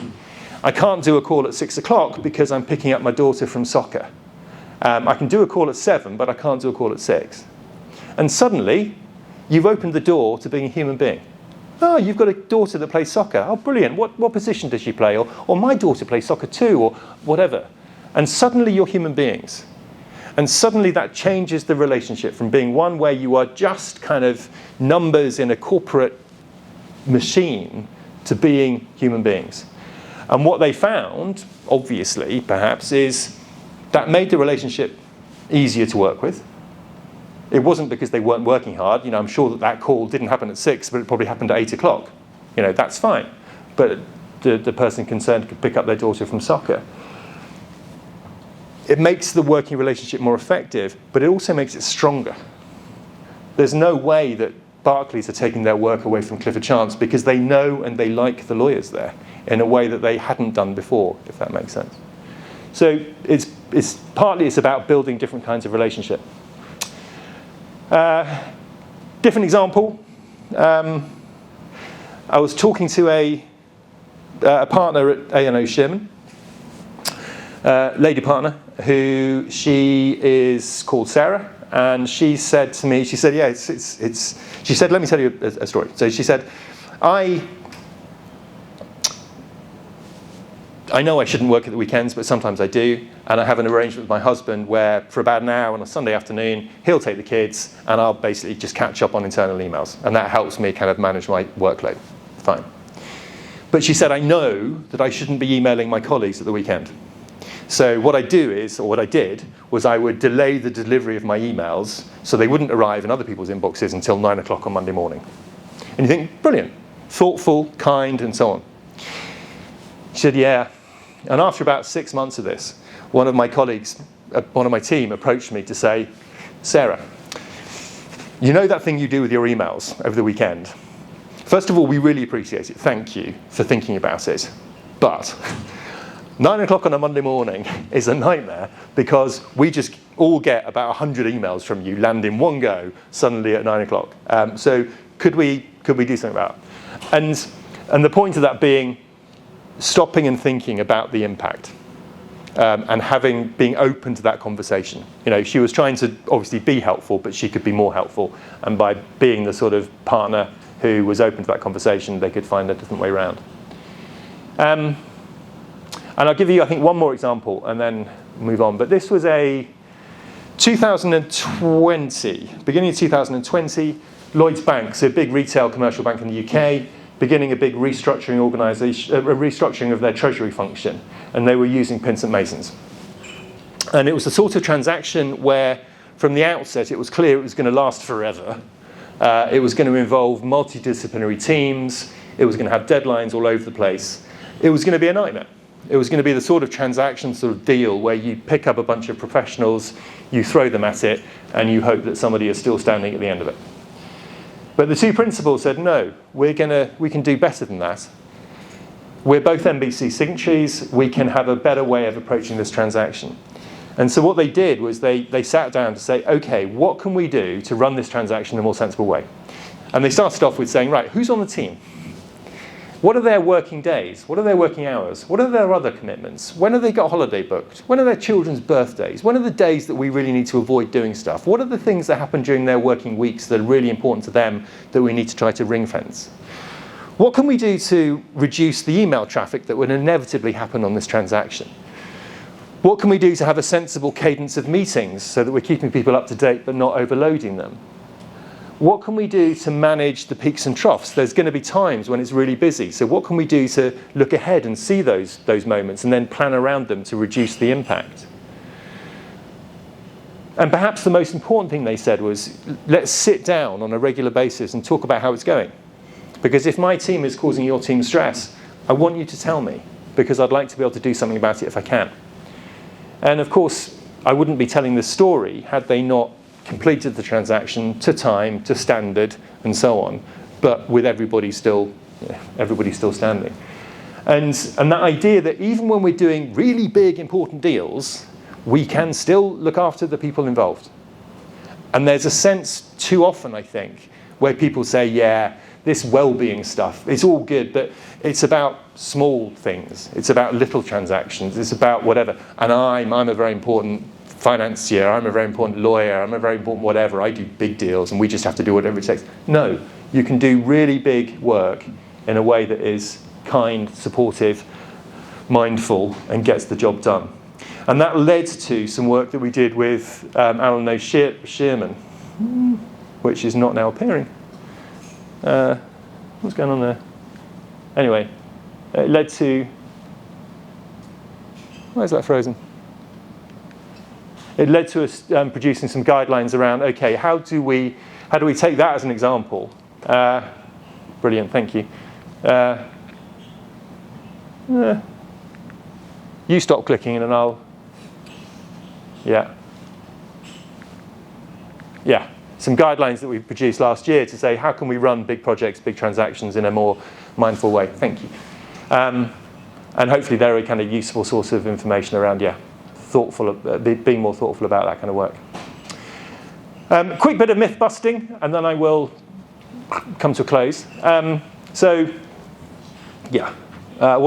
I can't do a call at 6 o'clock because I'm picking up my daughter from soccer. I can do a call at 7, but I can't do a call at 6. And suddenly, you've opened the door to being a human being. Oh, you've got a daughter that plays soccer. Oh, brilliant. What position does she play? Or my daughter plays soccer too, or whatever. And suddenly you're human beings. And suddenly that changes the relationship from being one where you are just kind of numbers in a corporate machine to being human beings. And what they found, obviously, perhaps, is that made the relationship easier to work with. It wasn't because they weren't working hard. I'm sure that call didn't happen at 6, but it probably happened at 8 o'clock. That's fine. But the person concerned could pick up their daughter from soccer. It makes the working relationship more effective, but it also makes it stronger. There's no way that Barclays are taking their work away from Clifford Chance because they know and they like the lawyers there in a way that they hadn't done before, if that makes sense. So it's partly about building different kinds of relationship. Different example. I was talking to a partner at A&O Shearman, lady partner, who she is called Sarah, and she said to me, she said, yeah, she said, let me tell you a story. So she said, I know I shouldn't work at the weekends, but sometimes I do, and I have an arrangement with my husband where for about an hour on a Sunday afternoon, he'll take the kids, and I'll basically just catch up on internal emails, and that helps me kind of manage my workload. Fine. But she said, I know that I shouldn't be emailing my colleagues at the weekend. So what I did, was I would delay the delivery of my emails so they wouldn't arrive in other people's inboxes until 9 o'clock on Monday morning. And you think, brilliant, thoughtful, kind, and so on. She said, yeah. And after about 6 months of this, one of my colleagues, one of my team approached me to say, Sarah, you know that thing you do with your emails over the weekend? First of all, we really appreciate it. Thank you for thinking about it. But 9 o'clock on a Monday morning is a nightmare because we just all get about 100 emails from you land in one go suddenly at 9 o'clock. So could we do something about it? And the point of that being stopping and thinking about the impact and being open to that conversation. She was trying to obviously be helpful, but she could be more helpful. And by being the sort of partner who was open to that conversation, they could find a different way around. And I'll give you, I think, one more example and then move on. But this was a 2020, beginning of 2020, Lloyds Bank, so a big retail commercial bank in the UK, beginning a big restructuring of their treasury function. And they were using Pinsent Masons. And it was the sort of transaction where, from the outset, it was clear it was going to last forever. It was going to involve multidisciplinary teams. It was going to have deadlines all over the place. It was going to be a nightmare. It was going to be the sort of transaction, sort of deal where you pick up a bunch of professionals, you throw them at it, and you hope that somebody is still standing at the end of it. But the two principals said, no, we can do better than that. We're both NBC signatories. We can have a better way of approaching this transaction. And so what they did was they sat down to say, OK, what can we do to run this transaction in a more sensible way? And they started off with saying, right, who's on the team? What are their working days? What are their working hours? What are their other commitments? When have they got holiday booked? When are their children's birthdays? When are the days that we really need to avoid doing stuff? What are the things that happen during their working weeks that are really important to them that we need to try to ring fence? What can we do to reduce the email traffic that would inevitably happen on this transaction? What can we do to have a sensible cadence of meetings so that we're keeping people up to date but not overloading them? What can we do to manage the peaks and troughs? There's going to be times when it's really busy. So what can we do to look ahead and see those moments and then plan around them to reduce the impact? And perhaps the most important thing they said was, let's sit down on a regular basis and talk about how it's going. Because if my team is causing your team stress, I want you to tell me, because I'd like to be able to do something about it if I can. And of course, I wouldn't be telling this story had they not completed the transaction to time, to standard, and so on, but with everybody still standing. And that idea that even when we're doing really big, important deals, we can still look after the people involved. And there's a sense too often, I think, where people say, yeah, this well-being stuff, it's all good, but it's about small things. It's about little transactions. It's about whatever. And I'm a very important financier, I'm a very important lawyer, I'm a very important whatever, I do big deals and we just have to do whatever it takes. No, you can do really big work in a way that is kind, supportive, mindful, and gets the job done. And that led to some work that we did with Alan O. Shearman, which is not now appearing. What's going on there? Anyway, it led to... Why is that frozen? it led to us producing some guidelines around, okay, how do we take that as an example? Brilliant, thank you. You stop clicking and I'll, yeah. Some guidelines that we produced last year to say how can we run big projects, big transactions in a more mindful way. Thank you. And hopefully they're a kind of useful source of information around, being more thoughtful about that kind of work. Quick bit of myth busting, and then I will come to a close. What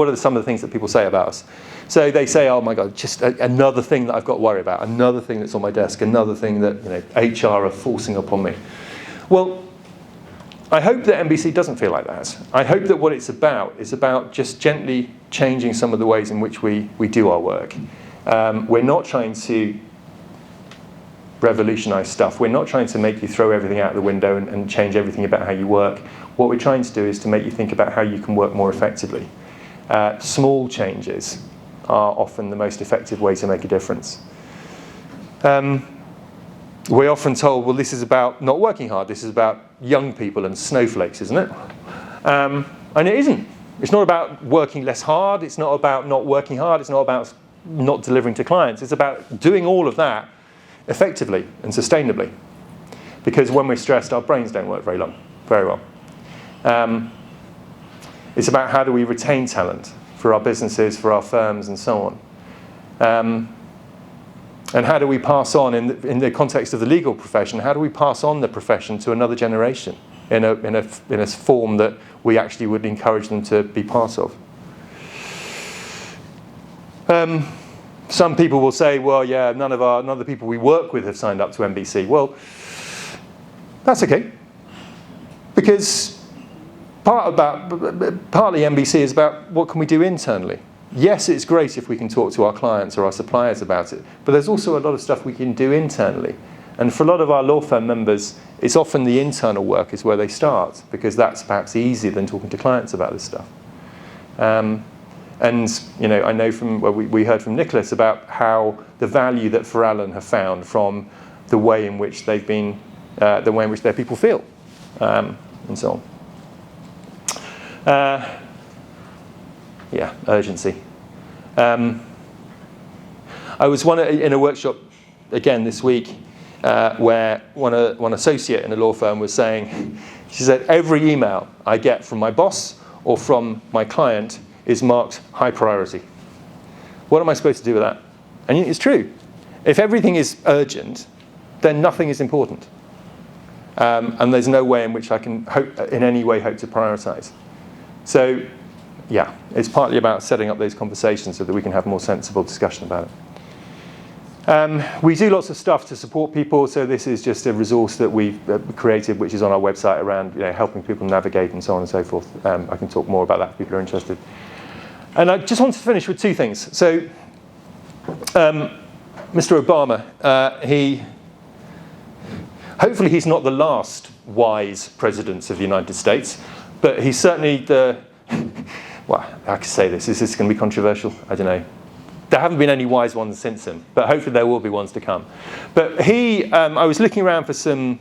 are some of the things that people say about us? So they say, oh my God, just another thing that I've got to worry about, another thing that's on my desk, another thing that HR are forcing upon me. Well, I hope that NBC doesn't feel like that. I hope that what it's about is about just gently changing some of the ways in which we do our work. We're not trying to revolutionize stuff. We're not trying to make you throw everything out the window and change everything about how you work. What we're trying to do is to make you think about how you can work more effectively. Small changes are often the most effective way to make a difference. We're often told, well, this is about not working hard. This is about young people and snowflakes, isn't it? And it isn't. It's not about working less hard. It's not about not working hard. It's not about not delivering to clients. It's about doing all of that effectively and sustainably. Because when we're stressed, our brains don't work very well. It's about how do we retain talent for our businesses, for our firms, and so on. And how do we pass on, in the context of the legal profession, how do we pass on the profession to another generation in a form that we actually would encourage them to be part of? Some people will say, well, yeah, none of the people we work with have signed up to NBC. Well, that's okay. Because partly NBC is about what can we do internally. Yes, it's great if we can talk to our clients or our suppliers about it, but there's also a lot of stuff we can do internally. And for a lot of our law firm members, it's often the internal work is where they start, because that's perhaps easier than talking to clients about this stuff. And I know from we heard from Nicholas about how the value that Farallon have found from the way in which they've been, the way in which their people feel, and so on. Urgency. I was in a workshop again this week where one associate in a law firm was saying, she said, every email I get from my boss or from my client is marked high priority. What am I supposed to do with that? And it's true. If everything is urgent, then nothing is important. And there's no way in which I can hope to prioritize. So, yeah, it's partly about setting up those conversations so that we can have more sensible discussion about it. We do lots of stuff to support people, so this is just a resource that we've created, which is on our website around helping people navigate and so on and so forth. I can talk more about that if people are interested. And I just wanted to finish with two things. So, Mr. Obama, hopefully he's not the last wise president of the United States, but he's certainly well, I can say this. Is this going to be controversial? I don't know. There haven't been any wise ones since him, but hopefully there will be ones to come. But I was looking around for some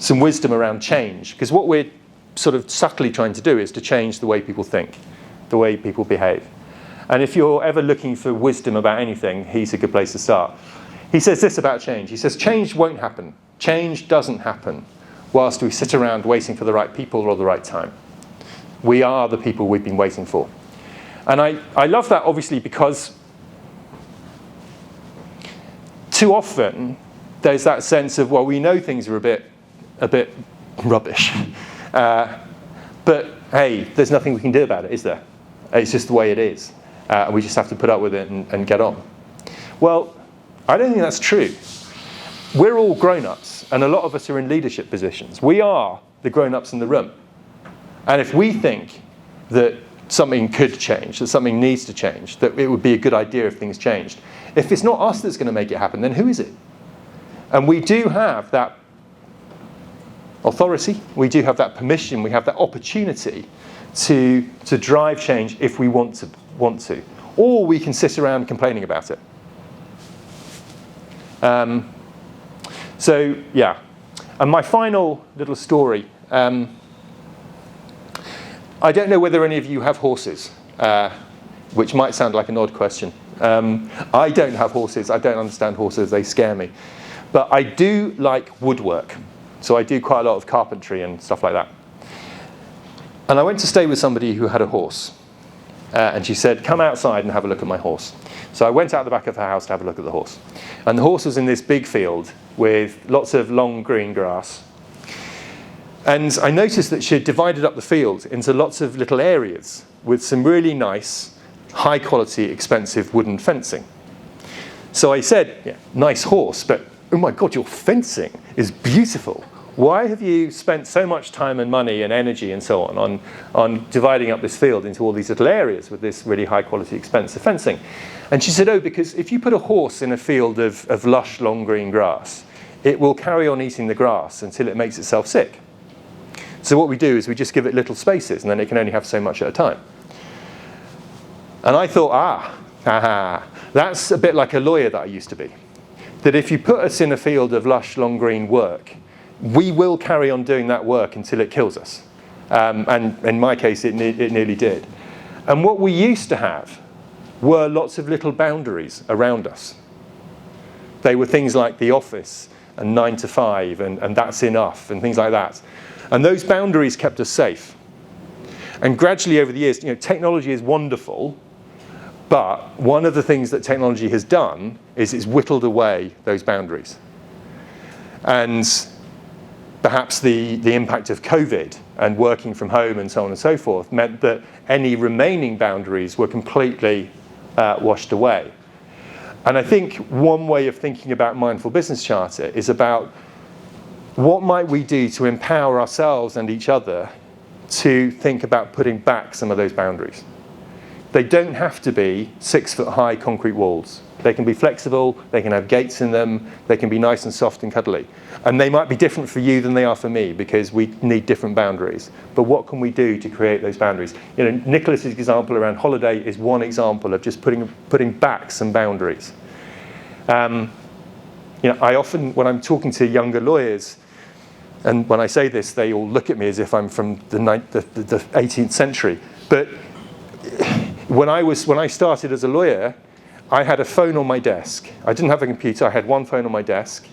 wisdom around change, because what we're sort of subtly trying to do is to change the way people think, the way people behave. And if you're ever looking for wisdom about anything, he's a good place to start. He says this about change. He says, change won't happen. Change doesn't happen whilst we sit around waiting for the right people or the right time. We are the people we've been waiting for. And I love that, obviously, because too often there's that sense of, well, we know things are a bit rubbish. But, hey, there's nothing we can do about it, is there? It's just the way it is. And we just have to put up with it and get on. Well, I don't think that's true. We're all grown-ups, and a lot of us are in leadership positions. We are the grown-ups in the room. And if we think that something could change, that something needs to change, that it would be a good idea if things changed, if it's not us that's going to make it happen, then who is it? And we do have that authority, we do have that permission, we have that opportunity to drive change if we want to. Or we can sit around complaining about it. So yeah, and my final little story. I don't know whether any of you have horses, which might sound like an odd question. I don't have horses. I don't understand horses. They scare me. But I do like woodwork. So I do quite a lot of carpentry and stuff like that. And I went to stay with somebody who had a horse. And she said, come outside and have a look at my horse. So I went out the back of her house to have a look at the horse. And the horse was in this big field with lots of long green grass. And I noticed that she had divided up the field into lots of little areas with some really nice, high quality, expensive wooden fencing. So I said, yeah, nice horse, but oh my God, your fencing is beautiful. Why have you spent so much time and money and energy and so on dividing up this field into all these little areas with this really high quality, expensive fencing? And she said, oh, because if you put a horse in a field of lush, long green grass, it will carry on eating the grass until it makes itself sick. So what we do is we just give it little spaces, and then it can only have so much at a time. And I thought, that's a bit like a lawyer that I used to be. That if you put us in a field of lush, long green work, we will carry on doing that work until it kills us. And in my case, it nearly did. And what we used to have were lots of little boundaries around us. They were things like the office and 9 to 5 and that's enough and things like that. And those boundaries kept us safe. And gradually over the years, technology is wonderful, but one of the things that technology has done is it's whittled away those boundaries. And perhaps the impact of COVID and working from home and so on and so forth meant that any remaining boundaries were completely washed away. And I think one way of thinking about Mindful Business Charter is about what might we do to empower ourselves and each other to think about putting back some of those boundaries. They don't have to be 6-foot-high concrete walls. They can be flexible, they can have gates in them, they can be nice and soft and cuddly. And they might be different for you than they are for me because we need different boundaries. But what can we do to create those boundaries? Nicholas's example around holiday is one example of just putting back some boundaries. I often, when I'm talking to younger lawyers, and when I say this, they all look at me as if I'm from the 18th century. But when I started as a lawyer, I had a phone on my desk. I didn't have a computer. I had one phone on my desk.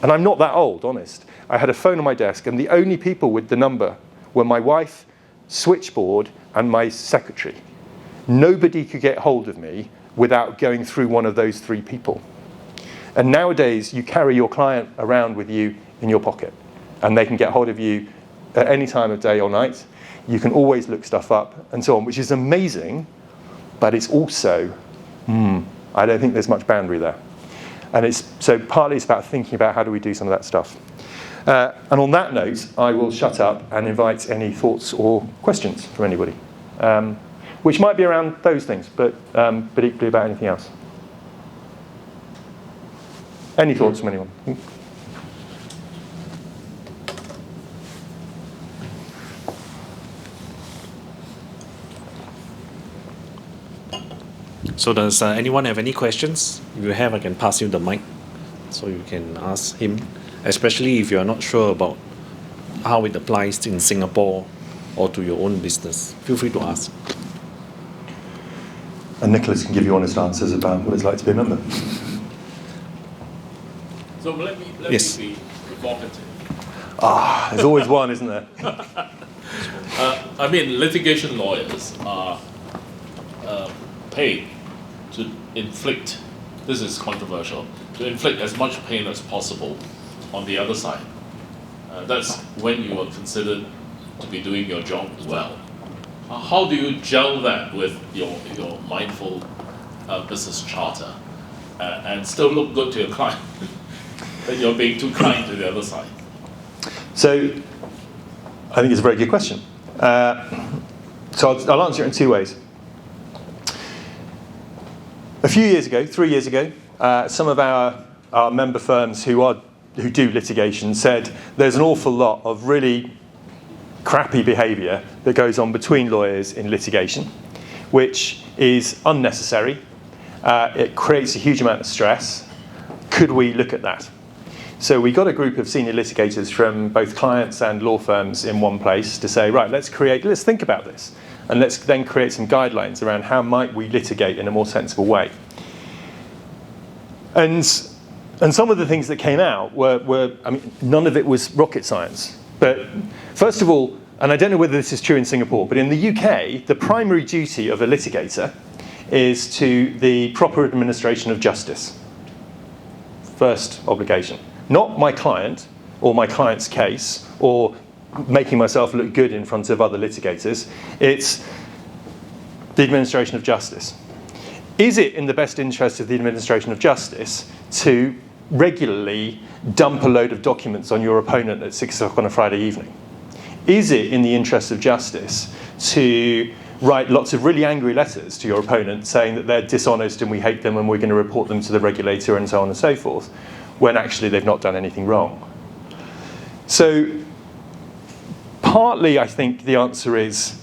And I'm not that old, honest. I had a phone on my desk, and the only people with the number were my wife, switchboard, and my secretary. Nobody could get hold of me without going through one of those 3 people. And nowadays, you carry your client around with you in your pocket, and they can get hold of you at any time of day or night. You can always look stuff up and so on, which is amazing, but it's also, I don't think there's much boundary there. And so partly it's about thinking about how do we do some of that stuff. And on that note, I will shut up and invite any thoughts or questions from anybody, which might be around those things, but equally about anything else. Any thoughts from anyone? So does anyone have any questions? If you have, I can pass you the mic so you can ask him, especially if you are not sure about how it applies in Singapore or to your own business. Feel free to ask. And Nicholas can give you honest answers about what it's like to be a member. So let me Yes. be provocative. There's always one, isn't there? Litigation lawyers are paid to inflict, this is controversial, to inflict as much pain as possible on the other side. That's when you are considered to be doing your job well. How do you gel that with your mindful business charter and still look good to your client? That you're being too kind to the other side. So, I think it's a very good question. So I'll answer it in 2 ways. A few years ago, 3 years ago, some of our member firms who do litigation said there's an awful lot of really crappy behaviour that goes on between lawyers in litigation, which is unnecessary. It creates a huge amount of stress, could we look at that? So we got a group of senior litigators from both clients and law firms in one place to say, right, let's think about this. And let's then create some guidelines around how might we litigate in a more sensible way. And some of the things that came out were, I mean, none of it was rocket science. But first of all, and I don't know whether this is true in Singapore, but in the UK, the primary duty of a litigator is to the proper administration of justice. First obligation. Not my client, or my client's case, or making myself look good in front of other litigators. It's the administration of justice. Is it in the best interest of the administration of justice to regularly dump a load of documents on your opponent at 6 o'clock on a Friday evening? Is it in the interest of justice to write lots of really angry letters to your opponent saying that they're dishonest and we hate them and we're going to report them to the regulator and so on and so forth, when actually they've not done anything wrong? So partly I think the answer is,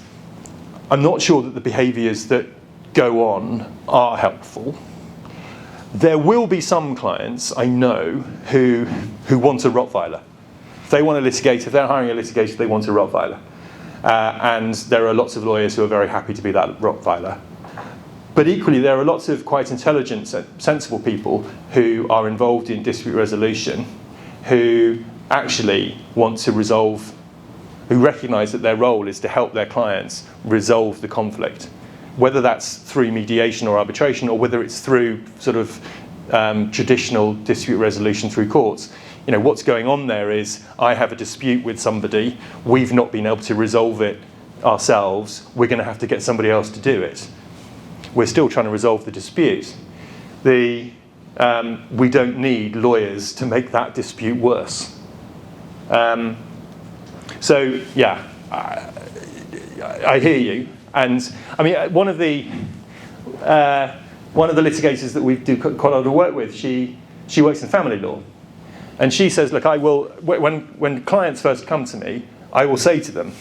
I'm not sure that the behaviours that go on are helpful. There will be some clients I know who want a Rottweiler. If they want to litigate, if they're hiring a litigator, they want a Rottweiler. And there are lots of lawyers who are very happy to be that Rottweiler. But equally, there are lots of quite intelligent, sensible people who are involved in dispute resolution who actually want to resolve, who recognise that their role is to help their clients resolve the conflict. Whether that's through mediation or arbitration, or whether it's through sort of traditional dispute resolution through courts. You know, what's going on there is, I have a dispute with somebody, we've not been able to resolve it ourselves, we're going to have to get somebody else to do it. We're still trying to resolve the dispute. We don't need lawyers to make that dispute worse. So yeah, I hear you. And I mean, one of the litigators that we do quite a lot of work with, she works in family law. And she says, look, I will, when clients first come to me, I will say to them,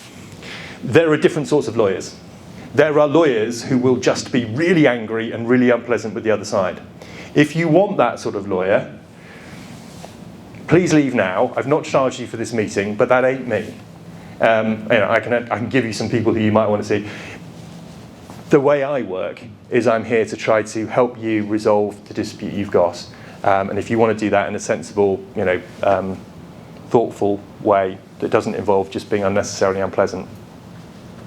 there are different sorts of lawyers. There are lawyers who will just be really angry and really unpleasant with the other side. If you want that sort of lawyer, please leave now. I've not charged you for this meeting, but that ain't me. I can give you some people who you might want to see. The way I work is I'm here to try to help you resolve the dispute you've got. And if you want to do that in a sensible, thoughtful way that doesn't involve just being unnecessarily unpleasant.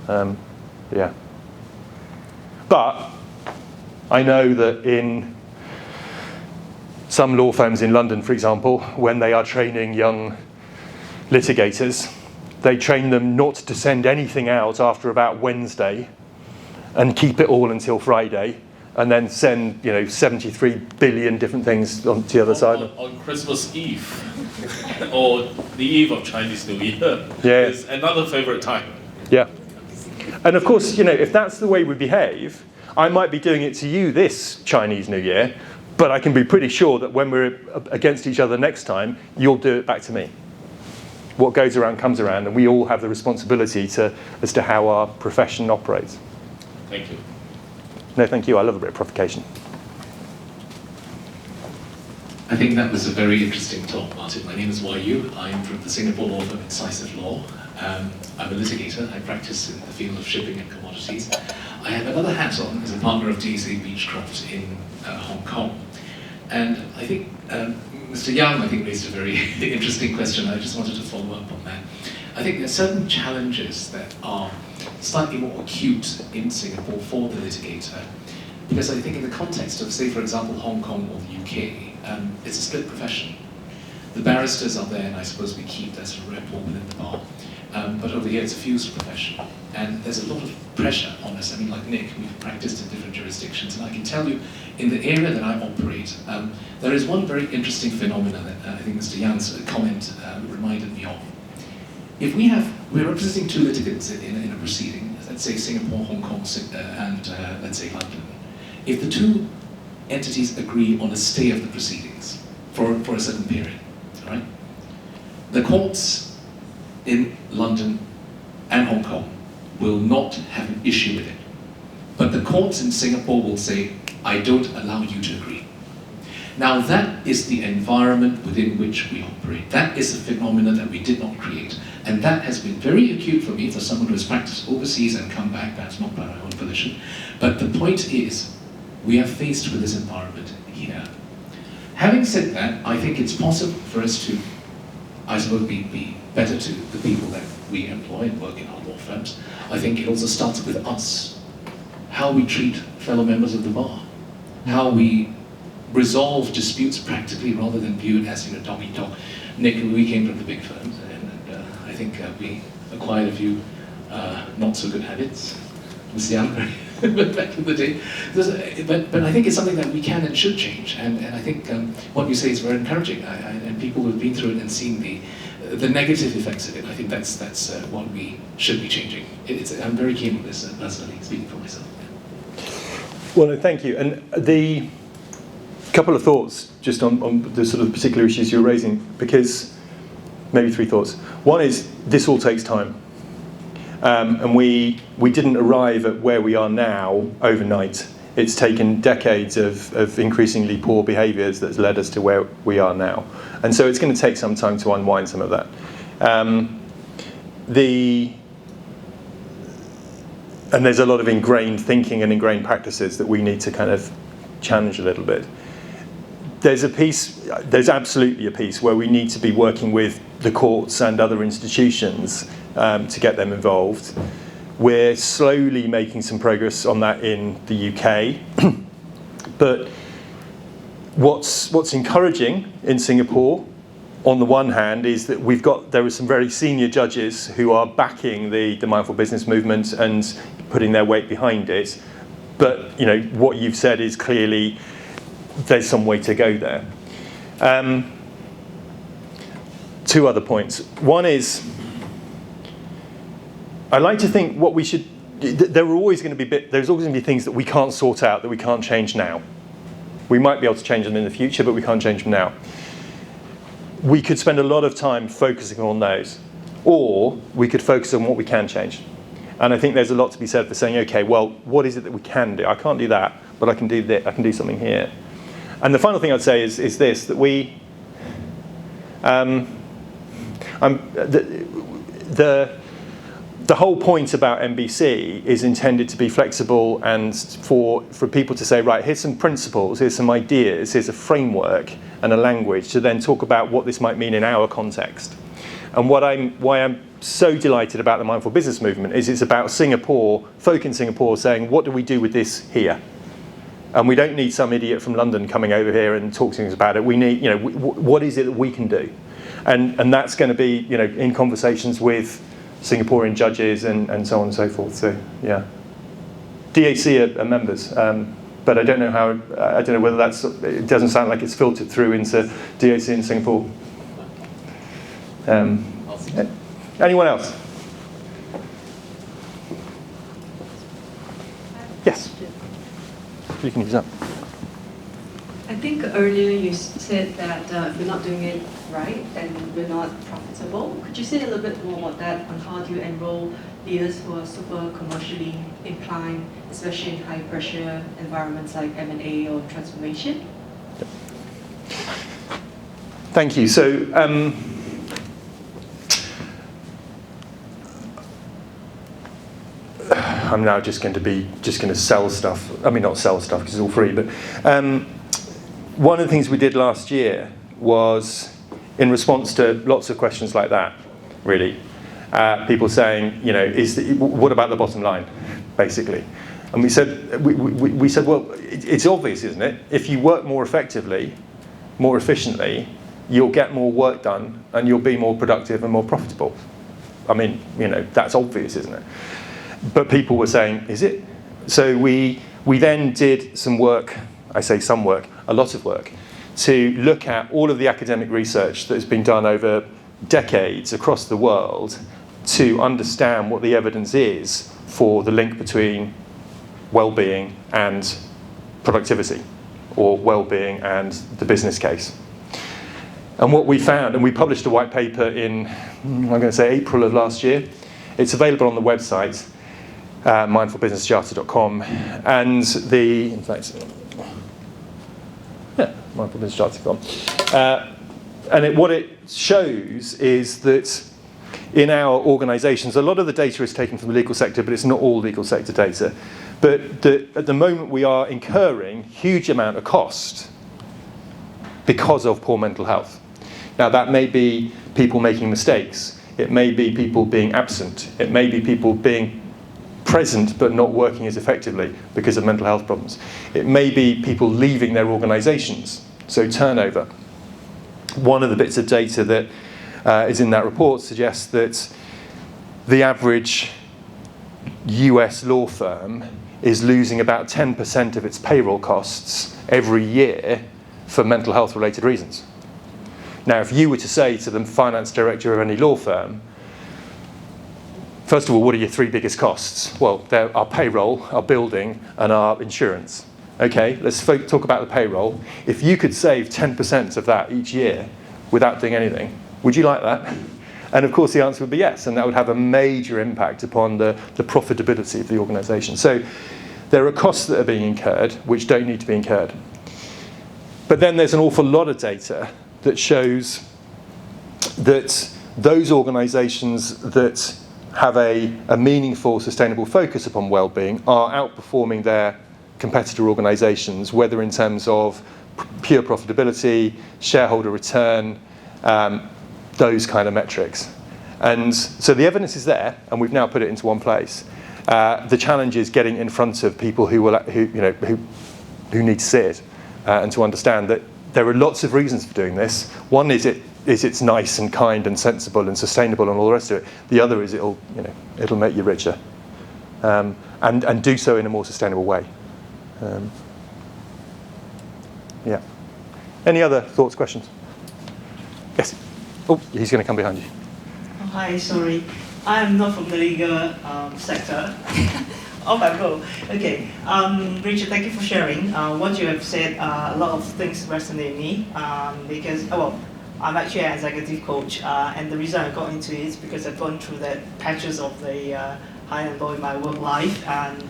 Yeah. But I know that in some law firms in London, for example, when they are training young litigators, they train them not to send anything out after about Wednesday and keep it all until Friday, and then send 73 billion different things on the other side. On Christmas Eve, or the eve of Chinese New Year, yeah, is another favourite time. Yeah. And of course, if that's the way we behave, I might be doing it to you this Chinese New Year, but I can be pretty sure that when we're against each other next time, you'll do it back to me. What goes around comes around, and we all have the responsibility as to how our profession operates. Thank you. No, thank you. I love a bit of provocation. I think that was a very interesting talk, Martin. My name is Yu. I'm from the Singapore law firm Incisive Law. I'm a litigator. I practice in the field of shipping and commodities. I have another hat on as a partner of DSA Beechcroft in Hong Kong. And I think Mr. Young, raised a very interesting question. I just wanted to follow up on that. I think there are certain challenges that are slightly more acute in Singapore for the litigator, because I think in the context of, say, for example, Hong Kong or the UK, it's a split profession. The barristers are there, and I suppose we keep that sort of rapport within the bar. But over here, it's a fused profession, and there's a lot of pressure on us. Like Nick, we've practiced in different jurisdictions, and I can tell you, in the area that I operate, there is one very interesting phenomenon that I think Mr. Young's comment reminded me of. If we're representing two litigants in a proceeding, let's say Singapore, Hong Kong, and let's say London. If the two entities agree on a stay of the proceedings for a certain period, right? The courts in London and Hong Kong will not have an issue with it. But the courts in Singapore will say, I don't allow you to agree. Now that is the environment within which we operate. That is a phenomenon that we did not create. And that has been very acute for me, for someone who has practiced overseas and come back, perhaps not by my own volition. But the point is, we are faced with this environment here. Having said that, I think it's possible for us to, I suppose, be better to the people that we employ and work in our law firms. I think it also starts with us. How we treat fellow members of the bar. How we resolve disputes practically rather than view it as, dog eat dog. Nick, we came from the big firms, and I think we acquired a few not so good habits. Back in the day. But I think it's something that we can and should change, and I think what you say is very encouraging, and people who have been through it and seen the negative effects of it, I think that's what we should be changing. I'm very keen on this, personally, speaking for myself. Well, no, thank you. And the couple of thoughts just on the sort of particular issues you're raising, because maybe three thoughts. One is this all takes time. And we didn't arrive at where we are now overnight. It's taken decades of increasingly poor behaviours that's led us to where we are now. And so it's going to take some time to unwind some of that. And there's a lot of ingrained thinking and ingrained practices that we need to kind of challenge a little bit. There's absolutely a piece where we need to be working with the courts and other institutions to get them involved. We're slowly making some progress on that in the UK. But what's encouraging in Singapore, on the one hand, is that there are some very senior judges who are backing the mindful business movement and putting their weight behind it. But what you've said is clearly there's some way to go there. Two other points. One is, I like to think what we should. There's always going to be things that we can't sort out, that we can't change now. We might be able to change them in the future, but we can't change them now. We could spend a lot of time focusing on those, or we could focus on what we can change. And I think there's a lot to be said for saying, okay, well, what is it that we can do? I can't do that, but I can do this. I can do something here. And the final thing I'd say is this: that we, the whole point about MBC is intended to be flexible and for people to say, right, here's some principles, here's some ideas, here's a framework and a language to then talk about what this might mean in our context. And why I'm so delighted about the mindful business movement is it's about Singapore, folk in Singapore saying, what do we do with this here? And we don't need some idiot from London coming over here and talking to us about it. We need, what is it that we can do? And that's going to be, in conversations with Singaporean judges and so on and so forth. So yeah, DAC are members, but I don't know how. I don't know whether it doesn't sound like it's filtered through into DAC in Singapore. Anyone else? Yes. You can use that. I think earlier you said that if we're not doing it right, then we're not profitable. Could you say a little bit more about that, on how do you enroll leaders who are super commercially inclined, especially in high pressure environments like M&A or transformation? Thank you. So I'm now just going to sell stuff. I mean, not sell stuff because it's all free, but one of the things we did last year was, in response to lots of questions like that, really, people saying, what about the bottom line, basically? And we said, well, it's obvious, isn't it? If you work more effectively, more efficiently, you'll get more work done and you'll be more productive and more profitable. I mean, that's obvious, isn't it? But people were saying, is it? So we then did some work, I say some work, a lot of work, to look at all of the academic research that has been done over decades across the world to understand what the evidence is for the link between well-being and productivity, or well-being and the business case. And what we found, and we published a white paper in, I'm going to say April of last year. It's available on the website, mindfulbusinesscharter.com, and Mindful Business Charter gone. What it shows is that in our organisations, a lot of the data is taken from the legal sector, but it's not all legal sector data. But at the moment we are incurring huge amount of cost because of poor mental health. Now that may be people making mistakes, it may be people being absent, it may be people being present but not working as effectively because of mental health problems. It may be people leaving their organisations, so turnover. One of the bits of data that is in that report suggests that the average US law firm is losing about 10% of its payroll costs every year for mental health related reasons. Now, if you were to say to the finance director of any law firm, first of all, what are your three biggest costs? Well, they're our payroll, our building, and our insurance. Okay, let's talk about the payroll. If you could save 10% of that each year without doing anything, would you like that? And of course the answer would be yes, and that would have a major impact upon the profitability of the organisation. So there are costs that are being incurred which don't need to be incurred. But then there's an awful lot of data that shows that those organisations that have a meaningful, sustainable focus upon well-being are outperforming their competitor organisations, whether in terms of pure profitability, shareholder return, those kind of metrics. And so the evidence is there, and we've now put it into one place. The challenge is getting in front of people who need to see it and to understand that there are lots of reasons for doing this. One is it's nice and kind and sensible and sustainable and all the rest of it. The other is it'll make you richer, and do so in a more sustainable way. Yeah. Any other thoughts, questions? Yes. Oh, he's going to come behind you. Oh, hi, sorry. I'm not from the legal sector. Oh, my God. Okay. Richard, thank you for sharing. What you have said, a lot of things resonate me because, I'm actually an executive coach, and the reason I got into it is because I've gone through that patches of the high and low in my work life, and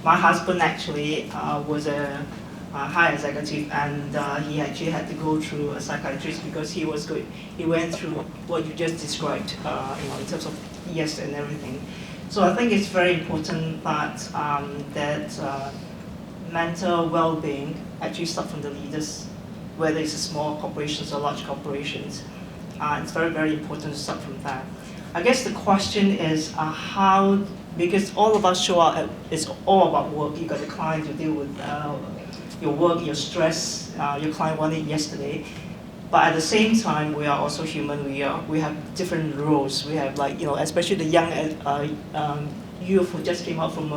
my husband actually was a high executive, and he actually had to go through a psychiatrist because he went through what you just described, in terms of ES and everything. So I think it's very important that mental well-being actually starts from the leaders, whether it's small corporations or large corporations. It's very, very important to start from that. I guess the question is how, because all of us show up, it's all about work. You got the client, you deal with your work, your stress, your client wanted it yesterday. But at the same time, we are also human. We have different roles. We have especially the young youth who just came out from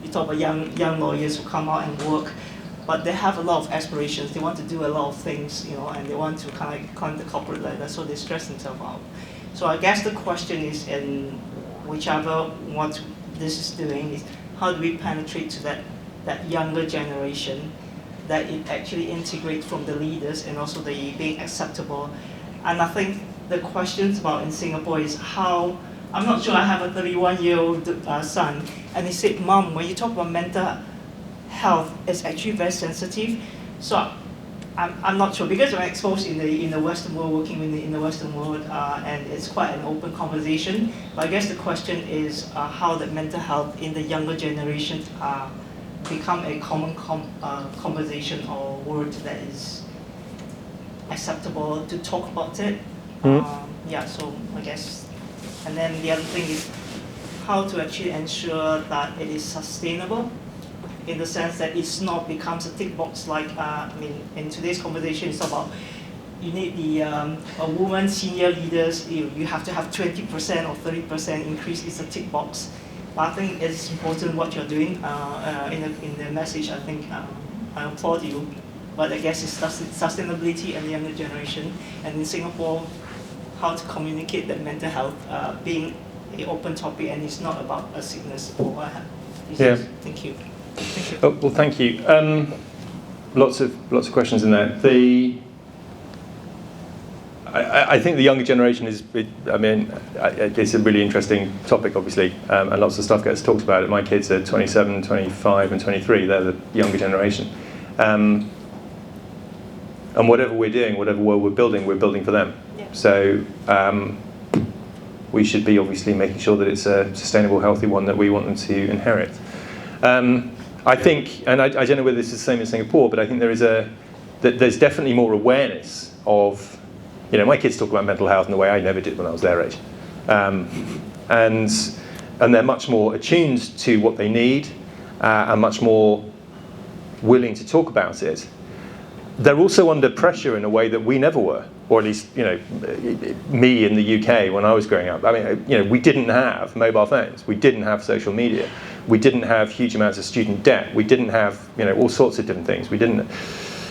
you talk about young lawyers who come out and work, but they have a lot of aspirations. They want to do a lot of things, and they want to kind of climb the corporate ladder, so they stress themselves out. So I guess the question is, in whichever what this is doing, is how do we penetrate to that younger generation, that it actually integrates from the leaders and also the being acceptable. And I think the questions about in Singapore is how, I'm not sure, I have a 31-year-old son, and he said, Mom, when you talk about mental health, it's actually very sensitive. So I'm not sure, because I'm exposed in the Western world, working in the Western world, and it's quite an open conversation. But I guess the question is how the mental health in the younger generation become a common conversation or word that is acceptable to talk about it. So I guess, and then the other thing is how to actually ensure that it is sustainable, in the sense that it's not becomes a tick box like, in today's conversation it's about you need the a woman senior leaders, you have to have 20% or 30% increase, it's a tick box. But I think it's important what you're doing in the message. I think I applaud you, but I guess it's sustainability and the younger generation, and in Singapore, how to communicate that mental health being an open topic and it's not about a sickness or what have you. Yeah. Thank you. Oh, well, thank you. Lots of questions in there. I think the younger generation is, it's a really interesting topic, obviously, and lots of stuff gets talked about it. My kids are 27, 25, and 23. They're the younger generation. And whatever we're doing, whatever world we're building for them. Yeah. So we should be obviously making sure that it's a sustainable, healthy one that we want them to inherit. I think, and I don't know whether this is the same in Singapore, but I think there's definitely more awareness of, my kids talk about mental health in the way I never did when I was their age. And they're much more attuned to what they need and much more willing to talk about it. They're also under pressure in a way that we never were, or at least, me in the UK when I was growing up. I mean, we didn't have mobile phones, we didn't have social media, we didn't have huge amounts of student debt, we didn't have, all sorts of different things. We didn't,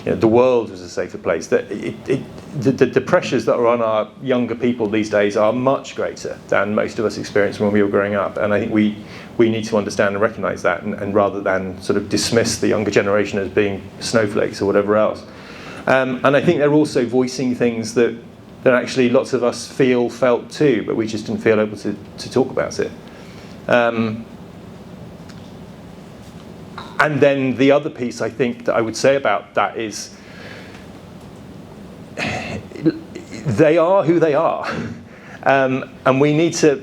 the world was a safer place. The pressures that are on our younger people these days are much greater than most of us experienced when we were growing up. And I think we need to understand and recognise that, and rather than sort of dismiss the younger generation as being snowflakes or whatever else. And I think they're also voicing things that actually lots of us felt too, but we just didn't feel able to talk about it. And then the other piece I think that I would say about that is they are who they are, and we need to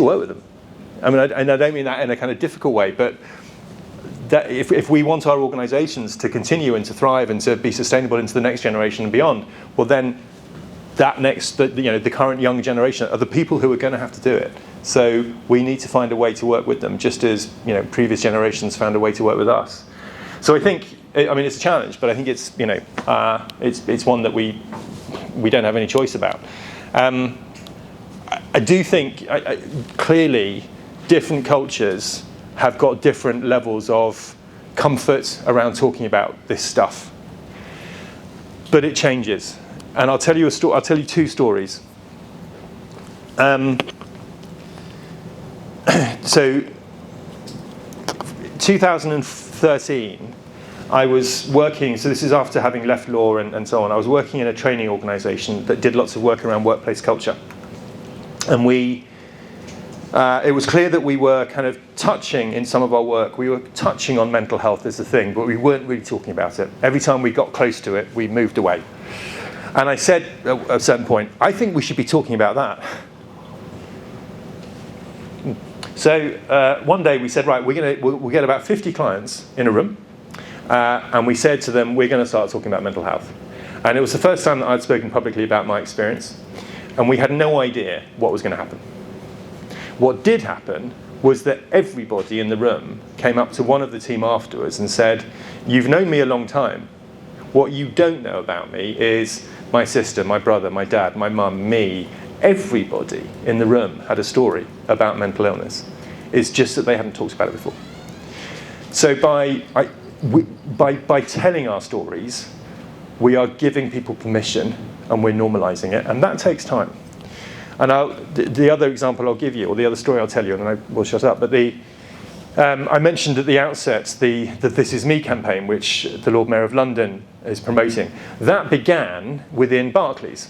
work with them. I mean, and I don't mean that in a kind of difficult way, but that if we want our organisations to continue and to thrive and to be sustainable into the next generation and beyond, well then the current young generation are the people who are going to have to do it. So we need to find a way to work with them, just as previous generations found a way to work with us. So I think, it's a challenge, but I think it's it's one that we don't have any choice about. I do think clearly different cultures have got different levels of comfort around talking about this stuff, but it changes. And I'll tell you I'll tell you two stories. So 2013, I was working, so this is after having left law and so on, I was working in a training organisation that did lots of work around workplace culture. And it was clear that we were kind of touching, in some of our work, we were touching on mental health as a thing, but we weren't really talking about it. Every time we got close to it, we moved away. And I said at a certain point, I think we should be talking about that. So one day we said, right, we'll get about 50 clients in a room, and we said to them, we're going to start talking about mental health. And it was the first time that I'd spoken publicly about my experience, and we had no idea what was going to happen. What did happen was that everybody in the room came up to one of the team afterwards and said, you've known me a long time. What you don't know about me is my sister, my brother, my dad, my mum, me. Everybody in the room had a story about mental illness. It's just that they hadn't talked about it before. So by telling our stories, we are giving people permission and we're normalising it, and that takes time. And the other example I'll give you, or the other story I'll tell you, and then I will shut up, but I mentioned at the outset the This Is Me campaign, which the Lord Mayor of London is promoting. That began within Barclays.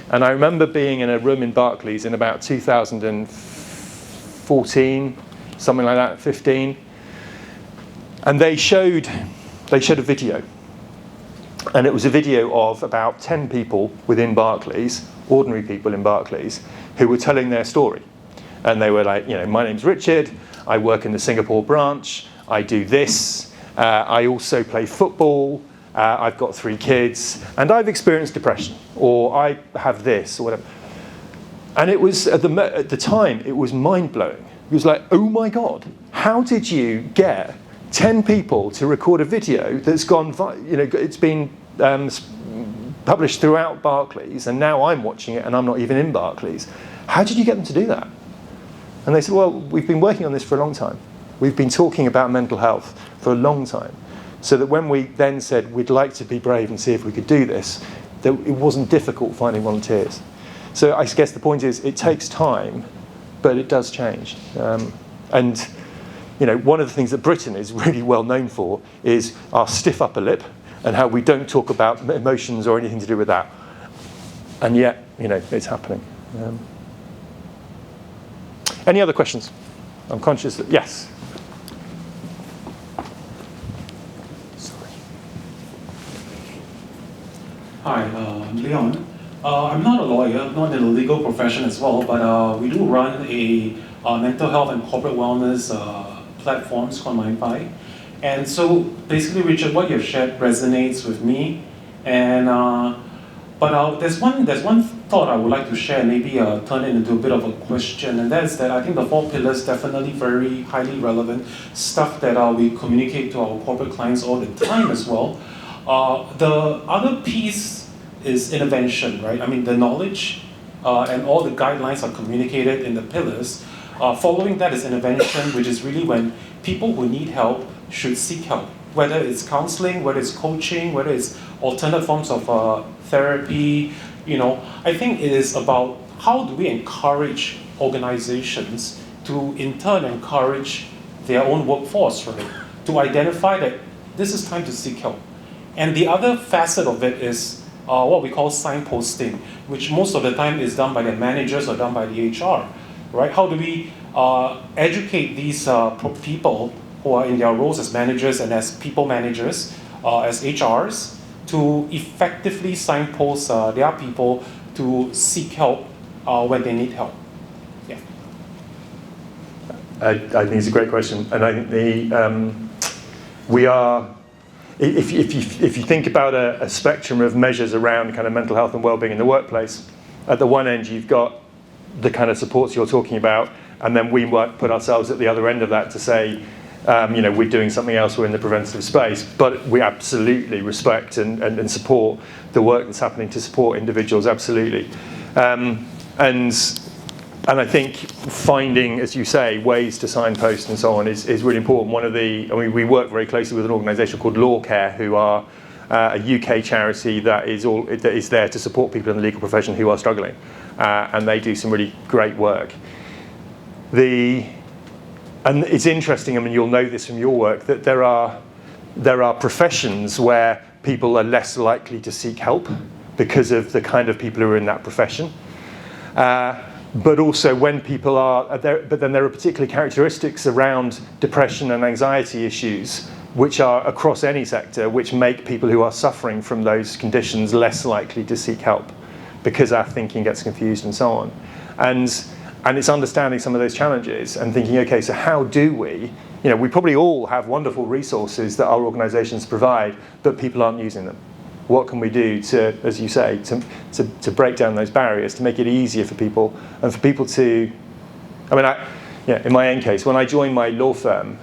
And I remember being in a room in Barclays in about 2014, something like that, 15. And they showed a video. And it was a video of about 10 people within Barclays, ordinary people in Barclays, who were telling their story. And they were like, my name's Richard, I work in the Singapore branch, I do this, I also play football, I've got 3 kids, and I've experienced depression, or I have this, or whatever. And it was, at the time, it was mind-blowing. It was like, oh my God, how did you get 10 people to record a video that's gone, it's been published throughout Barclays, and now I'm watching it and I'm not even in Barclays. How did you get them to do that? And they said, well, we've been working on this for a long time. We've been talking about mental health for a long time. So that when we then said we'd like to be brave and see if we could do this, that it wasn't difficult finding volunteers. So I guess the point is it takes time, but it does change. And one of the things that Britain is really well known for is our stiff upper lip and how we don't talk about emotions or anything to do with that. And yet, it's happening. Any other questions? I'm conscious that, yes. Hi, I'm Leon. I'm not a lawyer, not in the legal profession as well, but we do run a mental health and corporate wellness platforms called MindFi. And so basically, Richard, what you've shared resonates with me. And but there's one thought I would like to share, maybe turn it into a bit of a question, and that's that I think the 4 pillars definitely very highly relevant stuff that we communicate to our corporate clients all the time as well. The other piece is intervention, right? I mean, the knowledge and all the guidelines are communicated in the pillars. Following that is intervention, which is really when people who need help should seek help, whether it's counseling, whether it's coaching, whether it's alternate forms of therapy. I think it is about how do we encourage organizations to in turn encourage their own workforce, right? To identify that this is time to seek help. And the other facet of it is what we call signposting, which most of the time is done by the managers or done by the HR, right? How do we educate these people who are in their roles as managers and as people managers, as HRs, to effectively signpost their people to seek help when they need help? Yeah. I think it's a great question, and I think we are. If you think about a spectrum of measures around kind of mental health and well-being in the workplace, at the one end you've got the kind of supports you're talking about, and then we might put ourselves at the other end of that to say, we're doing something else, we're in the preventative space, but we absolutely respect and support the work that's happening to support individuals, absolutely. And I think finding, as you say, ways to signpost and so on is really important. We work very closely with an organisation called Law Care, who are a UK charity that is there to support people in the legal profession who are struggling, and they do some really great work. And it's interesting. I mean, you'll know this from your work that there are professions where people are less likely to seek help because of the kind of people who are in that profession. But also when people are there, but then there are particular characteristics around depression and anxiety issues which are across any sector, which make people who are suffering from those conditions less likely to seek help because our thinking gets confused and so on. And it's understanding some of those challenges and thinking, okay, so how do we probably all have wonderful resources that our organisations provide, but people aren't using them. What can we do to, as you say, to break down those barriers, to make it easier for people, and for people to, in my own case, when I joined my law firm,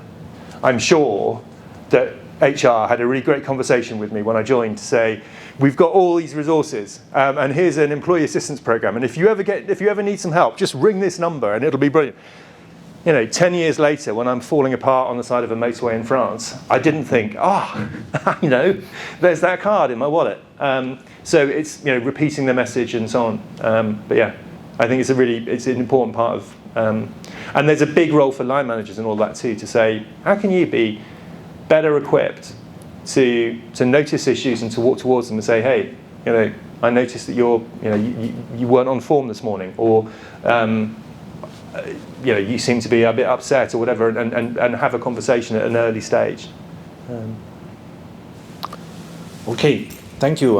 I'm sure that HR had a really great conversation with me when I joined to say, we've got all these resources, and here's an employee assistance program, and if you ever need some help, just ring this number and it'll be brilliant. 10 years later, when I'm falling apart on the side of a motorway in France, I didn't think, there's that card in my wallet. So it's repeating the message and so on. But yeah, I think it's an important part of, and there's a big role for line managers and all that too, to say, how can you be better equipped to notice issues and to walk towards them and say, hey, I noticed that you weren't on form this morning, or you seem to be a bit upset or whatever, and have a conversation at an early stage. Okay, thank you.